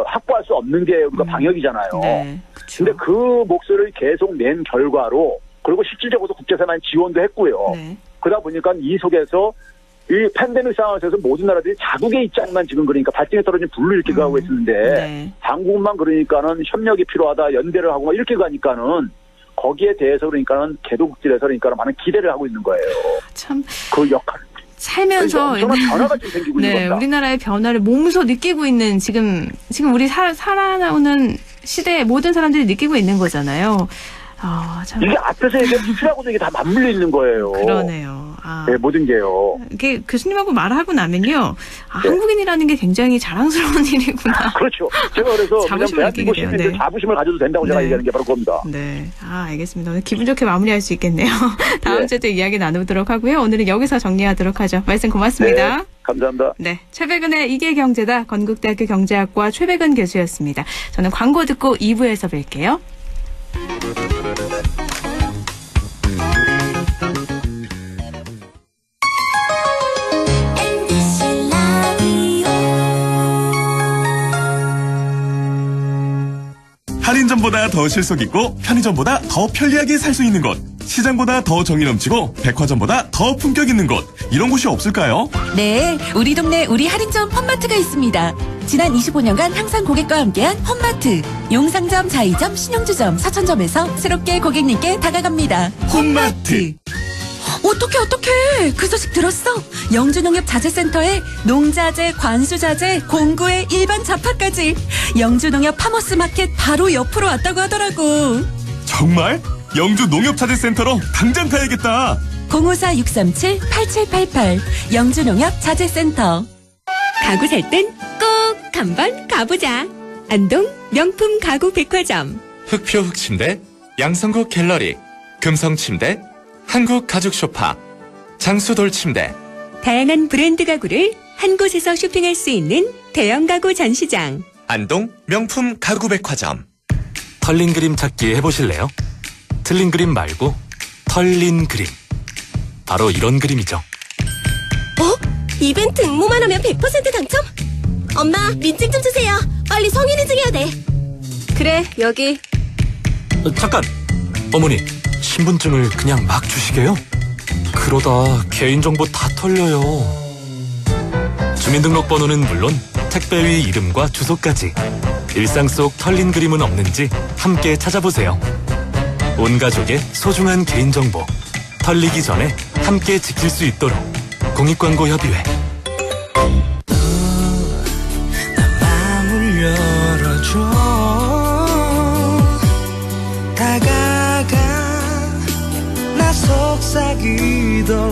확보할 수 없는 게 우리가 방역이잖아요. 네. 그렇죠. 근데 그 목소리를 계속 낸 결과로 그리고 실질적으로 국제사회만 지원도 했고요. 네. 그러다 보니까 이 속에서 이 팬데믹 상황에서 모든 나라들이 자국의 입장만 지금 그러니까 발등에 떨어진 불을 이렇게 가고 있는데 네. 한국만 그러니까는 협력이 필요하다 연대를 하고 막 이렇게 가니까는 거기에 대해서 그러니까는 개도국들에서 그러니까는 많은 기대를 하고 있는 거예요. 참 그 역할. 살면서 엄청난 변화가 지금 생기고 있는 네, 겁니다. 우리나라의 변화를 몸소 느끼고 있는 지금 우리 살아나오는 시대에 모든 사람들이 느끼고 있는 거잖아요. 참. 이게 앞에서 얘기한 수출하고도 이게 다 맞물려 있는 거예요. 그러네요. 네, 모든 게요. 이게 교수님하고 말하고 나면요. 네. 한국인이라는 게 굉장히 자랑스러운 일이구나. 그렇죠. 제가 그래서 자부심을 느끼게 돼요. 네. 자부심을 가져도 된다고 제가 네. 얘기하는 게 바로 그겁니다. 네. 알겠습니다. 오늘 기분 좋게 마무리할 수 있겠네요. 다음 네. 주에 또 이야기 나누도록 하고요. 오늘은 여기서 정리하도록 하죠. 말씀 고맙습니다. 네, 감사합니다. 네. 최백은의 이계경제다 건국대학교 경제학과 최백은 교수였습니다. 저는 광고 듣고 2부에서 뵐게요. 할인점보다 더 실속 있고 편의점보다 더 편리하게 살 수 있는 곳, 시장보다 더 정이 넘치고 백화점보다 더 품격 있는 곳, 이런 곳이 없을까요? 네, 우리 동네 우리 할인점 홈마트가 있습니다. 지난 25년간 항상 고객과 함께한 홈마트. 용상점, 자이점, 신영주점, 사천점에서 새롭게 고객님께 다가갑니다. 홈마트. 어떡해. 그 소식 들었어? 영주농협자재센터에 농자재, 관수자재, 공구에 일반 자파까지. 영주농협 파머스마켓 바로 옆으로 왔다고 하더라고. 정말? 영주 농협자재센터로 당장 가야겠다. 054-637-8788 영주농협자재센터. 가구 살 땐 꼭 한번 가보자. 안동 명품 가구 백화점. 흑표 흑침대, 양성국 갤러리, 금성침대, 한국 가죽 소파, 장수돌 침대. 다양한 브랜드 가구를 한 곳에서 쇼핑할 수 있는 대형 가구 전시장. 안동 명품 가구 백화점. 털린 그림 찾기 해보실래요? 틀린 그림 말고 털린 그림. 바로 이런 그림이죠. 이벤트 응모만 하면 100% 당첨? 엄마, 민증 좀 주세요. 빨리 성인 인증해야 돼. 그래, 여기. 잠깐! 어머니, 신분증을 그냥 막 주시게요? 그러다 개인정보 다 털려요. 주민등록번호는 물론 택배위 이름과 주소까지. 일상 속 털린 그림은 없는지 함께 찾아보세요. 온 가족의 소중한 개인정보. 털리기 전에 함께 지킬 수 있도록 공익광고협의회. 마음을 열어줘. 다가가 나 속삭이던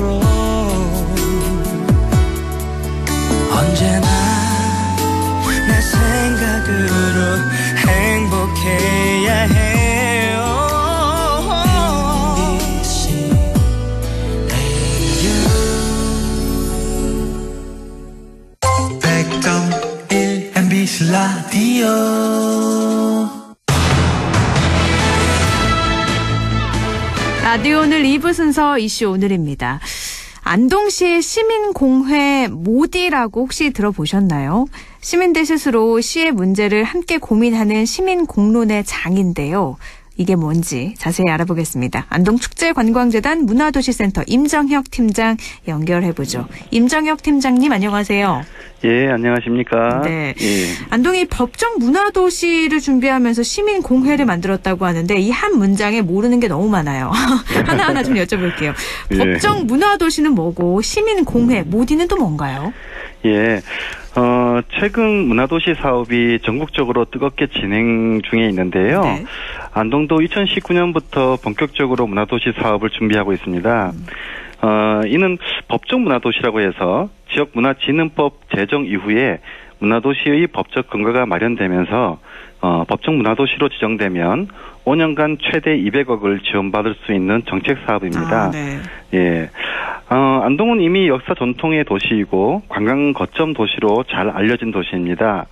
라디오 오늘 2부 순서 이슈 오늘입니다. 안동시의 시민공회 모디라고 혹시 들어보셨나요? 시민들 스스로 시의 문제를 함께 고민하는 시민공론의 장인데요. 이게 뭔지 자세히 알아보겠습니다. 안동축제관광재단 문화도시센터 임정혁 팀장 연결해보죠. 임정혁 팀장님 안녕하세요. 예, 안녕하십니까. 네. 예. 안동이 법정 문화도시를 준비하면서 시민공회를 만들었다고 하는데 이 한 문장에 모르는 게 너무 많아요. 하나하나 좀 여쭤볼게요. 예. 법정 문화도시는 뭐고 시민공회, 모디는 또 뭔가요? 예. 최근 문화도시 사업이 전국적으로 뜨겁게 진행 중에 있는데요. 네. 안동도 2019년부터 본격적으로 문화도시 사업을 준비하고 있습니다. 이는 법정 문화도시라고 해서 지역문화진흥법 제정 이후에 문화도시의 법적 근거가 마련되면서 법정 문화도시로 지정되면 5년간 최대 200억을 지원받을 수 있는 정책 사업입니다. 네. 예. 안동은 이미 역사 전통의 도시이고 관광 거점 도시로 잘 알려진 도시입니다.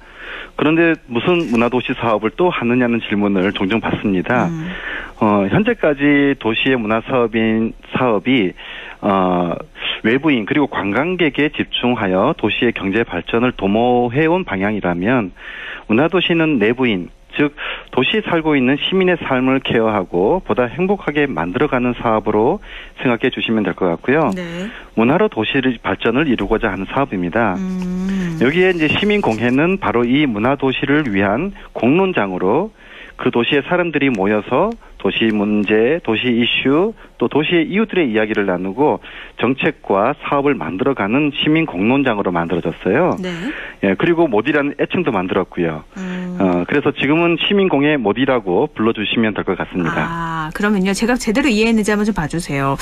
그런데 무슨 문화도시 사업을 또 하느냐는 질문을 종종 받습니다. 현재까지 도시의 문화 사업이 외부인 그리고 관광객에 집중하여 도시의 경제 발전을 도모해온 방향이라면 문화도시는 내부인 즉 도시에 살고 있는 시민의 삶을 케어하고 보다 행복하게 만들어가는 사업으로 생각해 주시면 될 것 같고요. 네. 문화로 도시의 발전을 이루고자 하는 사업입니다. 여기에 이제 시민공회는 바로 이 문화도시를 위한 공론장으로 그 도시의 사람들이 모여서 도시 문제, 도시 이슈, 또 도시의 이웃들의 이야기를 나누고 정책과 사업을 만들어가는 시민 공론장으로 만들어졌어요. 네. 예, 그리고 모디라는 애칭도 만들었고요. 그래서 지금은 시민공회 모디라고 불러주시면 될 것 같습니다. 아, 그러면요. 제가 제대로 이해했는지 한번 좀 봐주세요.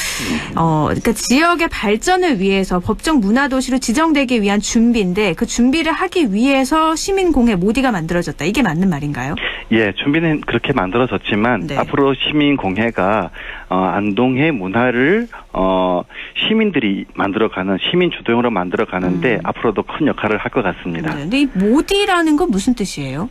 그러니까 지역의 발전을 위해서 법정 문화도시로 지정되기 위한 준비인데 그 준비를 하기 위해서 시민공회 모디가 만들어졌다. 이게 맞는 말인가요? 예, 준비는 그렇게 만들어졌지만 네. 앞으로 시민공회가 안동의 문화를 시민들이 만들어가는 시민 주도형으로 만들어가는데 앞으로도 큰 역할을 할 것 같습니다. 네. 근데 이 모디라는 건 무슨 뜻이에요?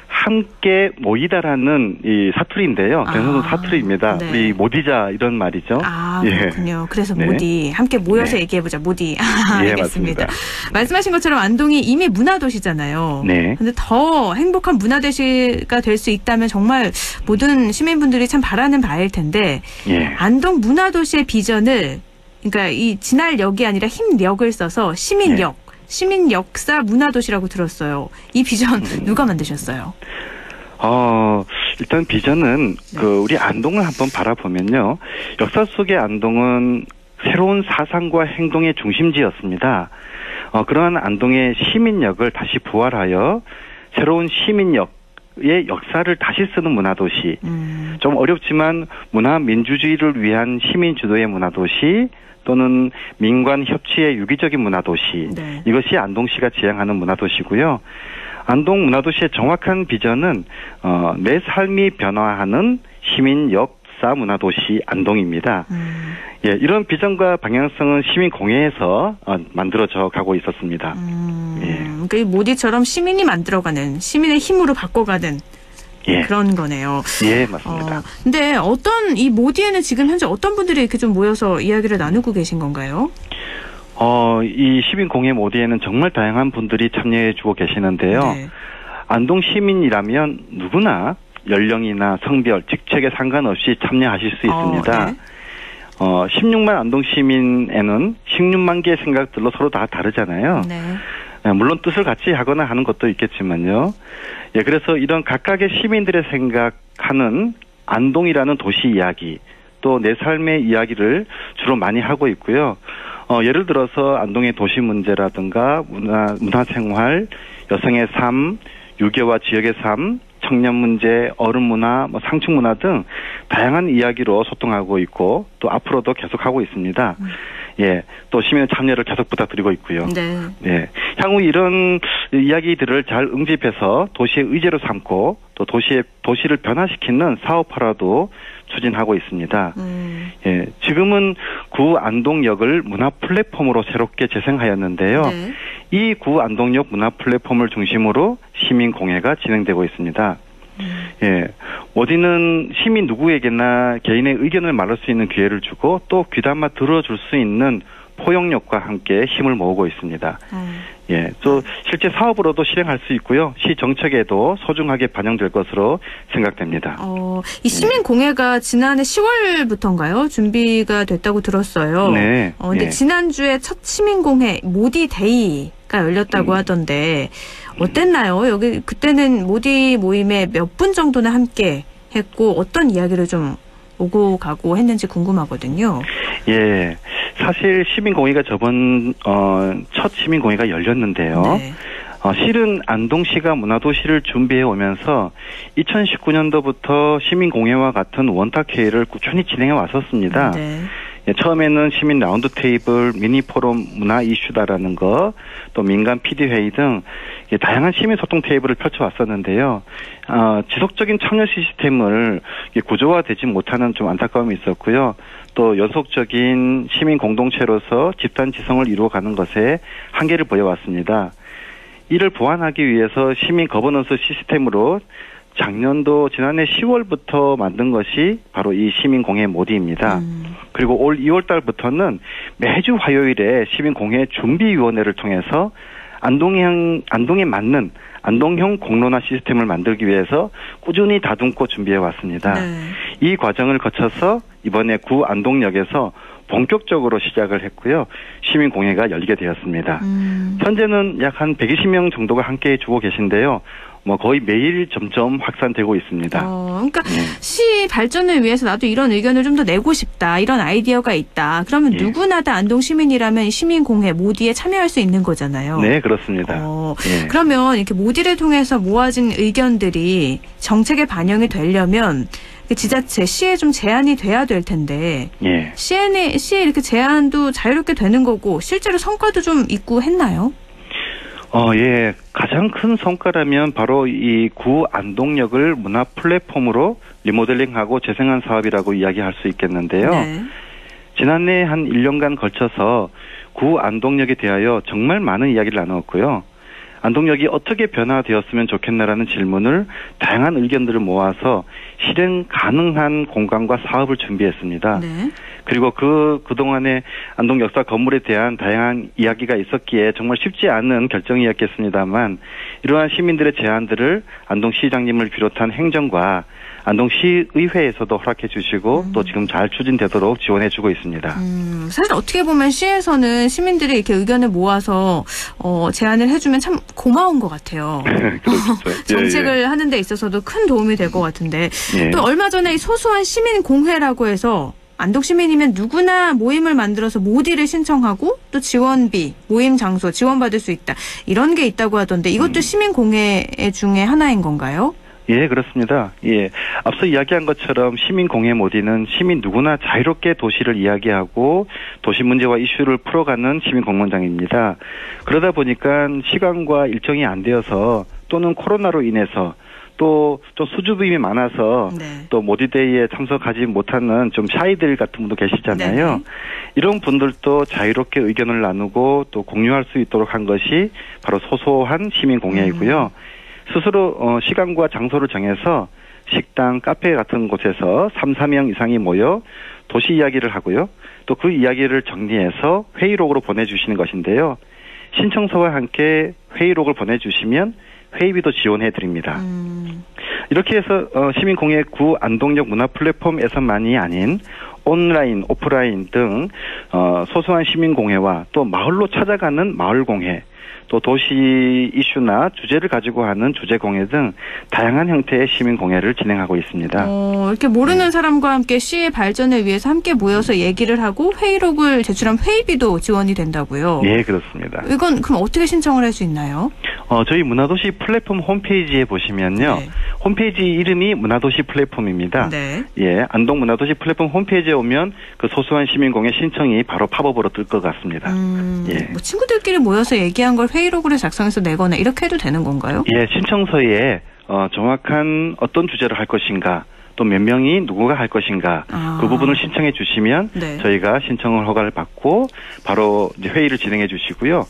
함께 모이다라는 이 사투리인데요. 대선도 사투리입니다. 네. 우리 모디자 이런 말이죠. 아, 예. 그렇군요. 그래서 네. 모디 함께 모여서 네. 얘기해보자. 모디. 예, 알겠습니다. 맞습니다. 말씀하신 것처럼 안동이 이미 문화도시잖아요. 네. 근데 더 행복한 문화도시가 될 수 있다면 정말 모든 시민분들이 참 바라는 바일 텐데 예. 안동 문화도시의 비전을 그러니까 이 진할역이 아니라 힘력을 써서 시민역, 시민역사 문화도시라고 들었어요. 이 비전 누가 만드셨어요? 일단 비전은 우리 안동을 한번 바라보면요. 역사 속의 안동은 새로운 사상과 행동의 중심지였습니다. 그러한 안동의 시민역을 다시 부활하여 새로운 시민역의 역사를 다시 쓰는 문화도시. 좀 어렵지만 문화 민주주의를 위한 시민 주도의 문화도시 또는 민관 협치의 유기적인 문화도시. 네. 이것이 안동시가 지향하는 문화도시고요. 안동 문화도시의 정확한 비전은 내 삶이 변화하는 시민 역사 문화도시 안동입니다. 예, 이런 비전과 방향성은 시민공회에서 만들어져 가고 있었습니다. 예. 그러니까 이 모디처럼 시민이 만들어가는 시민의 힘으로 바꿔가는 예. 그런 거네요. 예, 맞습니다. 근데 이 모디에는 지금 현재 어떤 분들이 이렇게 좀 모여서 이야기를 나누고 계신 건가요? 이 시민공회 모디에는 정말 다양한 분들이 참여해주고 계시는데요. 네. 안동 시민이라면 누구나 연령이나 성별, 직책에 상관없이 참여하실 수 있습니다. 네. 16만 안동 시민에는 16만 개의 생각들로 서로 다 다르잖아요. 네. 물론 뜻을 같이 하거나 하는 것도 있겠지만요. 예, 그래서 이런 각각의 시민들의 생각하는 안동이라는 도시 이야기, 또 내 삶의 이야기를 주로 많이 하고 있고요. 예를 들어서 안동의 도시 문제라든가 문화생활, 여성의 삶, 유교와 지역의 삶, 청년 문제, 어른 문화, 상층 문화 등 다양한 이야기로 소통하고 있고 또 앞으로도 계속하고 있습니다. 예, 또 시민의 참여를 계속 부탁드리고 있고요. 네. 예, 향후 이런 이야기들을 잘 응집해서 도시의 의제로 삼고 또 도시를 변화시키는 사업화라도 추진하고 있습니다. 예, 지금은 구 안동역을 문화 플랫폼으로 새롭게 재생하였는데요. 네. 이 구 안동역 문화 플랫폼을 중심으로 시민공회가 진행되고 있습니다. 예, 모디는 시민 누구에게나 개인의 의견을 말할 수 있는 기회를 주고 또 귀담아 들어줄 수 있는 포용력과 함께 힘을 모으고 있습니다. 예, 또 실제 사업으로도 실행할 수 있고요. 시 정책에도 소중하게 반영될 것으로 생각됩니다. 이 시민공회가 지난해 10월부터인가요? 준비가 됐다고 들었어요. 네. 근데 예. 지난주에 첫 시민공회 모디 데이가 열렸다고 하던데 어땠나요? 여기 그때는 모디 모임에 몇 분 정도나 함께 했고 어떤 이야기를 좀 오고 가고 했는지 궁금하거든요. 예, 사실 시민공회가 저번 첫 시민공회가 열렸는데요. 네. 실은 안동시가 문화도시를 준비해 오면서 2019년도부터 시민공회와 같은 원탁회의를 꾸준히 진행해 왔었습니다. 네. 예, 처음에는 시민 라운드 테이블, 미니 포럼 문화 이슈다라는 거, 또 민간 PD 회의 등 다양한 시민 소통 테이블을 펼쳐왔었는데요. 지속적인 참여 시스템을 구조화되지 못하는 좀 안타까움이 있었고요. 또 연속적인 시민 공동체로서 집단 지성을 이루어가는 것에 한계를 보여왔습니다. 이를 보완하기 위해서 시민 거버넌스 시스템으로 작년도 지난해 10월부터 만든 것이 바로 이 시민공회 모디입니다. 그리고 올 2월 달부터는 매주 화요일에 시민공회 준비위원회를 통해서 안동에 맞는 안동형 공론화 시스템을 만들기 위해서 꾸준히 다듬고 준비해 왔습니다. 네. 이 과정을 거쳐서 이번에 구 안동역에서 본격적으로 시작을 했고요. 시민공회가 열리게 되었습니다. 현재는 약 한 120명 정도가 함께 주고 계신데요. 거의 매일 점점 확산되고 있습니다. 그러니까 시 발전을 위해서 나도 이런 의견을 좀 더 내고 싶다. 이런 아이디어가 있다. 그러면 누구나 다 안동 시민이라면 시민공회 모디에 참여할 수 있는 거잖아요. 네, 그렇습니다. 그러면 이렇게 모디를 통해서 모아진 의견들이 정책에 반영이 되려면 지자체, 시에 좀 제안이 돼야 될 텐데 시에 이렇게 제안도 자유롭게 되는 거고 실제로 성과도 좀 있고 했나요? 예. 가장 큰 성과라면 바로 이 구 안동역을 문화 플랫폼으로 리모델링하고 재생한 사업이라고 이야기할 수 있겠는데요. 네. 지난해 한 1년간 걸쳐서 구 안동역에 대하여 정말 많은 이야기를 나누었고요. 안동역이 어떻게 변화되었으면 좋겠나라는 질문을 다양한 의견들을 모아서 실행 가능한 공간과 사업을 준비했습니다. 네. 그리고 그동안에 안동 역사 건물에 대한 다양한 이야기가 있었기에 정말 쉽지 않은 결정이었겠습니다만 이러한 시민들의 제안들을 안동시장님을 비롯한 행정과 안동시의회에서도 허락해 주시고 또 지금 잘 추진되도록 지원해 주고 있습니다. 사실 어떻게 보면 시에서는 시민들이 이렇게 의견을 모아서 제안을 해주면 참 고마운 것 같아요. 그렇죠. 정책을 하는 데 있어서도 큰 도움이 될 것 같은데 예. 또 얼마 전에 이 소소한 시민공회라고 해서 안동 시민이면 누구나 모임을 만들어서 모디를 신청하고 또 지원비, 모임 장소 지원받을 수 있다. 이런 게 있다고 하던데 이것도 시민공회 중에 하나인 건가요? 예, 그렇습니다. 예. 앞서 이야기한 것처럼 시민공회 모디는 시민 누구나 자유롭게 도시를 이야기하고 도시 문제와 이슈를 풀어가는 시민공론장입니다. 그러다 보니까 시간과 일정이 안 되어서 또는 코로나로 인해서 또 좀 수주비임이 많아서 또 모디데이에 참석하지 못하는 좀 샤이들 같은 분도 계시잖아요. 이런 분들도 자유롭게 의견을 나누고 또 공유할 수 있도록 한 것이 바로 소소한 시민공회이고요. 스스로 시간과 장소를 정해서 식당, 카페 같은 곳에서 3-4명 이상이 모여 도시 이야기를 하고요. 또 그 이야기를 정리해서 회의록으로 보내주시는 것인데요. 신청서와 함께 회의록을 보내주시면 회의비도 지원해드립니다. 이렇게 해서 시민공회 구 안동역 문화 플랫폼에서만이 아닌 온라인, 오프라인 등 소소한 시민공회와 또 마을로 찾아가는 마을공회, 또 도시 이슈나 주제를 가지고 하는 주제공회 등 다양한 형태의 시민공회를 진행하고 있습니다. 이렇게 모르는 사람과 함께 시의 발전을 위해서 함께 모여서 얘기를 하고 회의록을 제출하면 회의비도 지원이 된다고요? 예, 그렇습니다. 이건 그럼 어떻게 신청을 할 수 있나요? 저희 문화도시 플랫폼 홈페이지에 보시면요. 홈페이지 이름이 문화도시 플랫폼입니다. 예, 안동 문화도시 플랫폼 홈페이지에 오면 그 소소한 시민공회 신청이 바로 팝업으로 뜰 것 같습니다. 예. 뭐 친구들끼리 모여서 얘기한 걸 회의록으로 작성해서 내거나 이렇게 해도 되는 건가요? 예, 신청서에 정확한 어떤 주제를 할 것인가, 또 몇 명이 누구가 할 것인가, 그 부분을 신청해 주시면 저희가 신청을 허가를 받고 바로 이제 회의를 진행해 주시고요.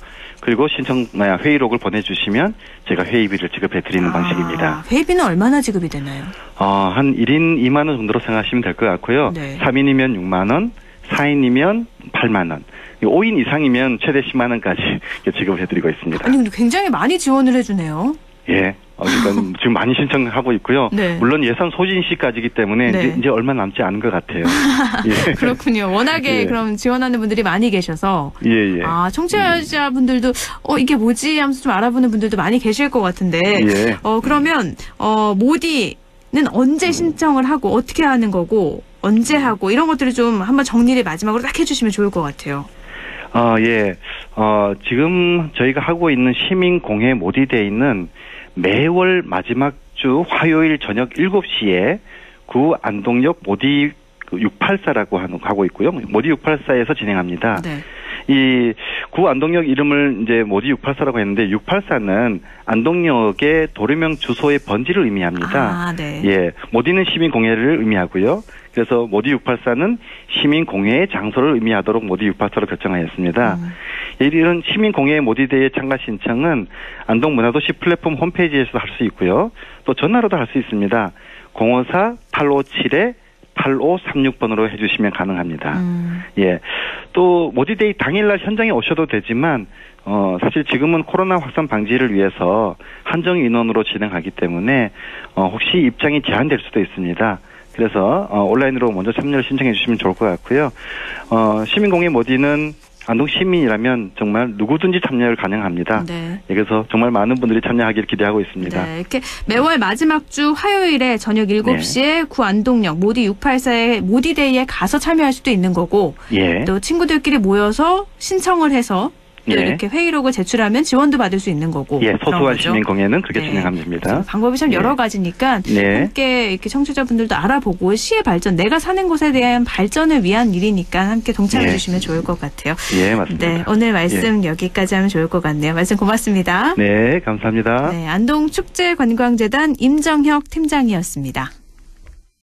그리고 신청 회의록을 보내주시면 제가 회의비를 지급해 드리는 방식입니다. 회의비는 얼마나 지급이 되나요? 한 1인 2만 원 정도로 생각하시면 될 것 같고요. 네. 3인이면 6만 원, 4인이면 8만 원. 5인 이상이면 최대 10만 원까지 지급해드리고 있습니다. 아니, 근데 굉장히 많이 지원을 해주네요. 예. 그러니까 지금 많이 신청하고 있고요. 네. 물론 예산 소진 시까지이기 때문에 네. 이제 얼마 남지 않은 것 같아요. 예. 그렇군요. 워낙에 예. 그럼 지원하는 분들이 많이 계셔서. 예. 청취자분들도 이게 뭐지 하면서 좀 알아보는 분들도 많이 계실 것 같은데. 예. 그러면 모디는 언제 신청을 하고 어떻게 하는 거고 언제 하고 이런 것들을 좀 한번 정리를 마지막으로 딱 해주시면 좋을 것 같아요. 예. 지금 저희가 하고 있는 시민공회 모디데이는 매월 마지막 주 화요일 저녁 7시에 구 안동역 모디 684라고 하고 있고요. 모디 684에서 진행합니다. 네. 이 구 안동역 이름을 이제 모디 684라고 했는데 684는 안동역의 도로명 주소의 번지를 의미합니다. 네. 예. 모디는 시민공회를 의미하고요. 그래서 모디 684는 시민공회의 장소를 의미하도록 모디 684로 결정하였습니다. 이런 시민공회 모디데이의 참가 신청은 안동문화도시 플랫폼 홈페이지에서도 할 수 있고요. 또 전화로도 할 수 있습니다. 054-857-8536번으로 해주시면 가능합니다. 예. 또 모디데이 당일날 현장에 오셔도 되지만 사실 지금은 코로나 확산 방지를 위해서 한정 인원으로 진행하기 때문에 혹시 입장이 제한될 수도 있습니다. 그래서 온라인으로 먼저 참여를 신청해 주시면 좋을 것 같고요. 시민공회 모디는 안동 시민이라면 정말 누구든지 참여를 가능합니다. 네. 그래서 정말 많은 분들이 참여하기를 기대하고 있습니다. 네, 이렇게 매월 마지막 주 화요일에 저녁 7시에 구 안동역 모디 684의 모디데이에 가서 참여할 수도 있는 거고 또 친구들끼리 모여서 신청을 해서 또 이렇게 회의록을 제출하면 지원도 받을 수 있는 거고. 소소한 시민공회는 그렇게 진행하면 됩니다. 방법이 참 여러 가지니까 함께 이렇게 청취자분들도 알아보고 시의 발전, 내가 사는 곳에 대한 발전을 위한 일이니까 함께 동참해 주시면 좋을 것 같아요. 예, 맞습니다. 네, 오늘 말씀 여기까지 하면 좋을 것 같네요. 말씀 고맙습니다. 네, 감사합니다. 네, 안동축제관광재단 임정혁 팀장이었습니다.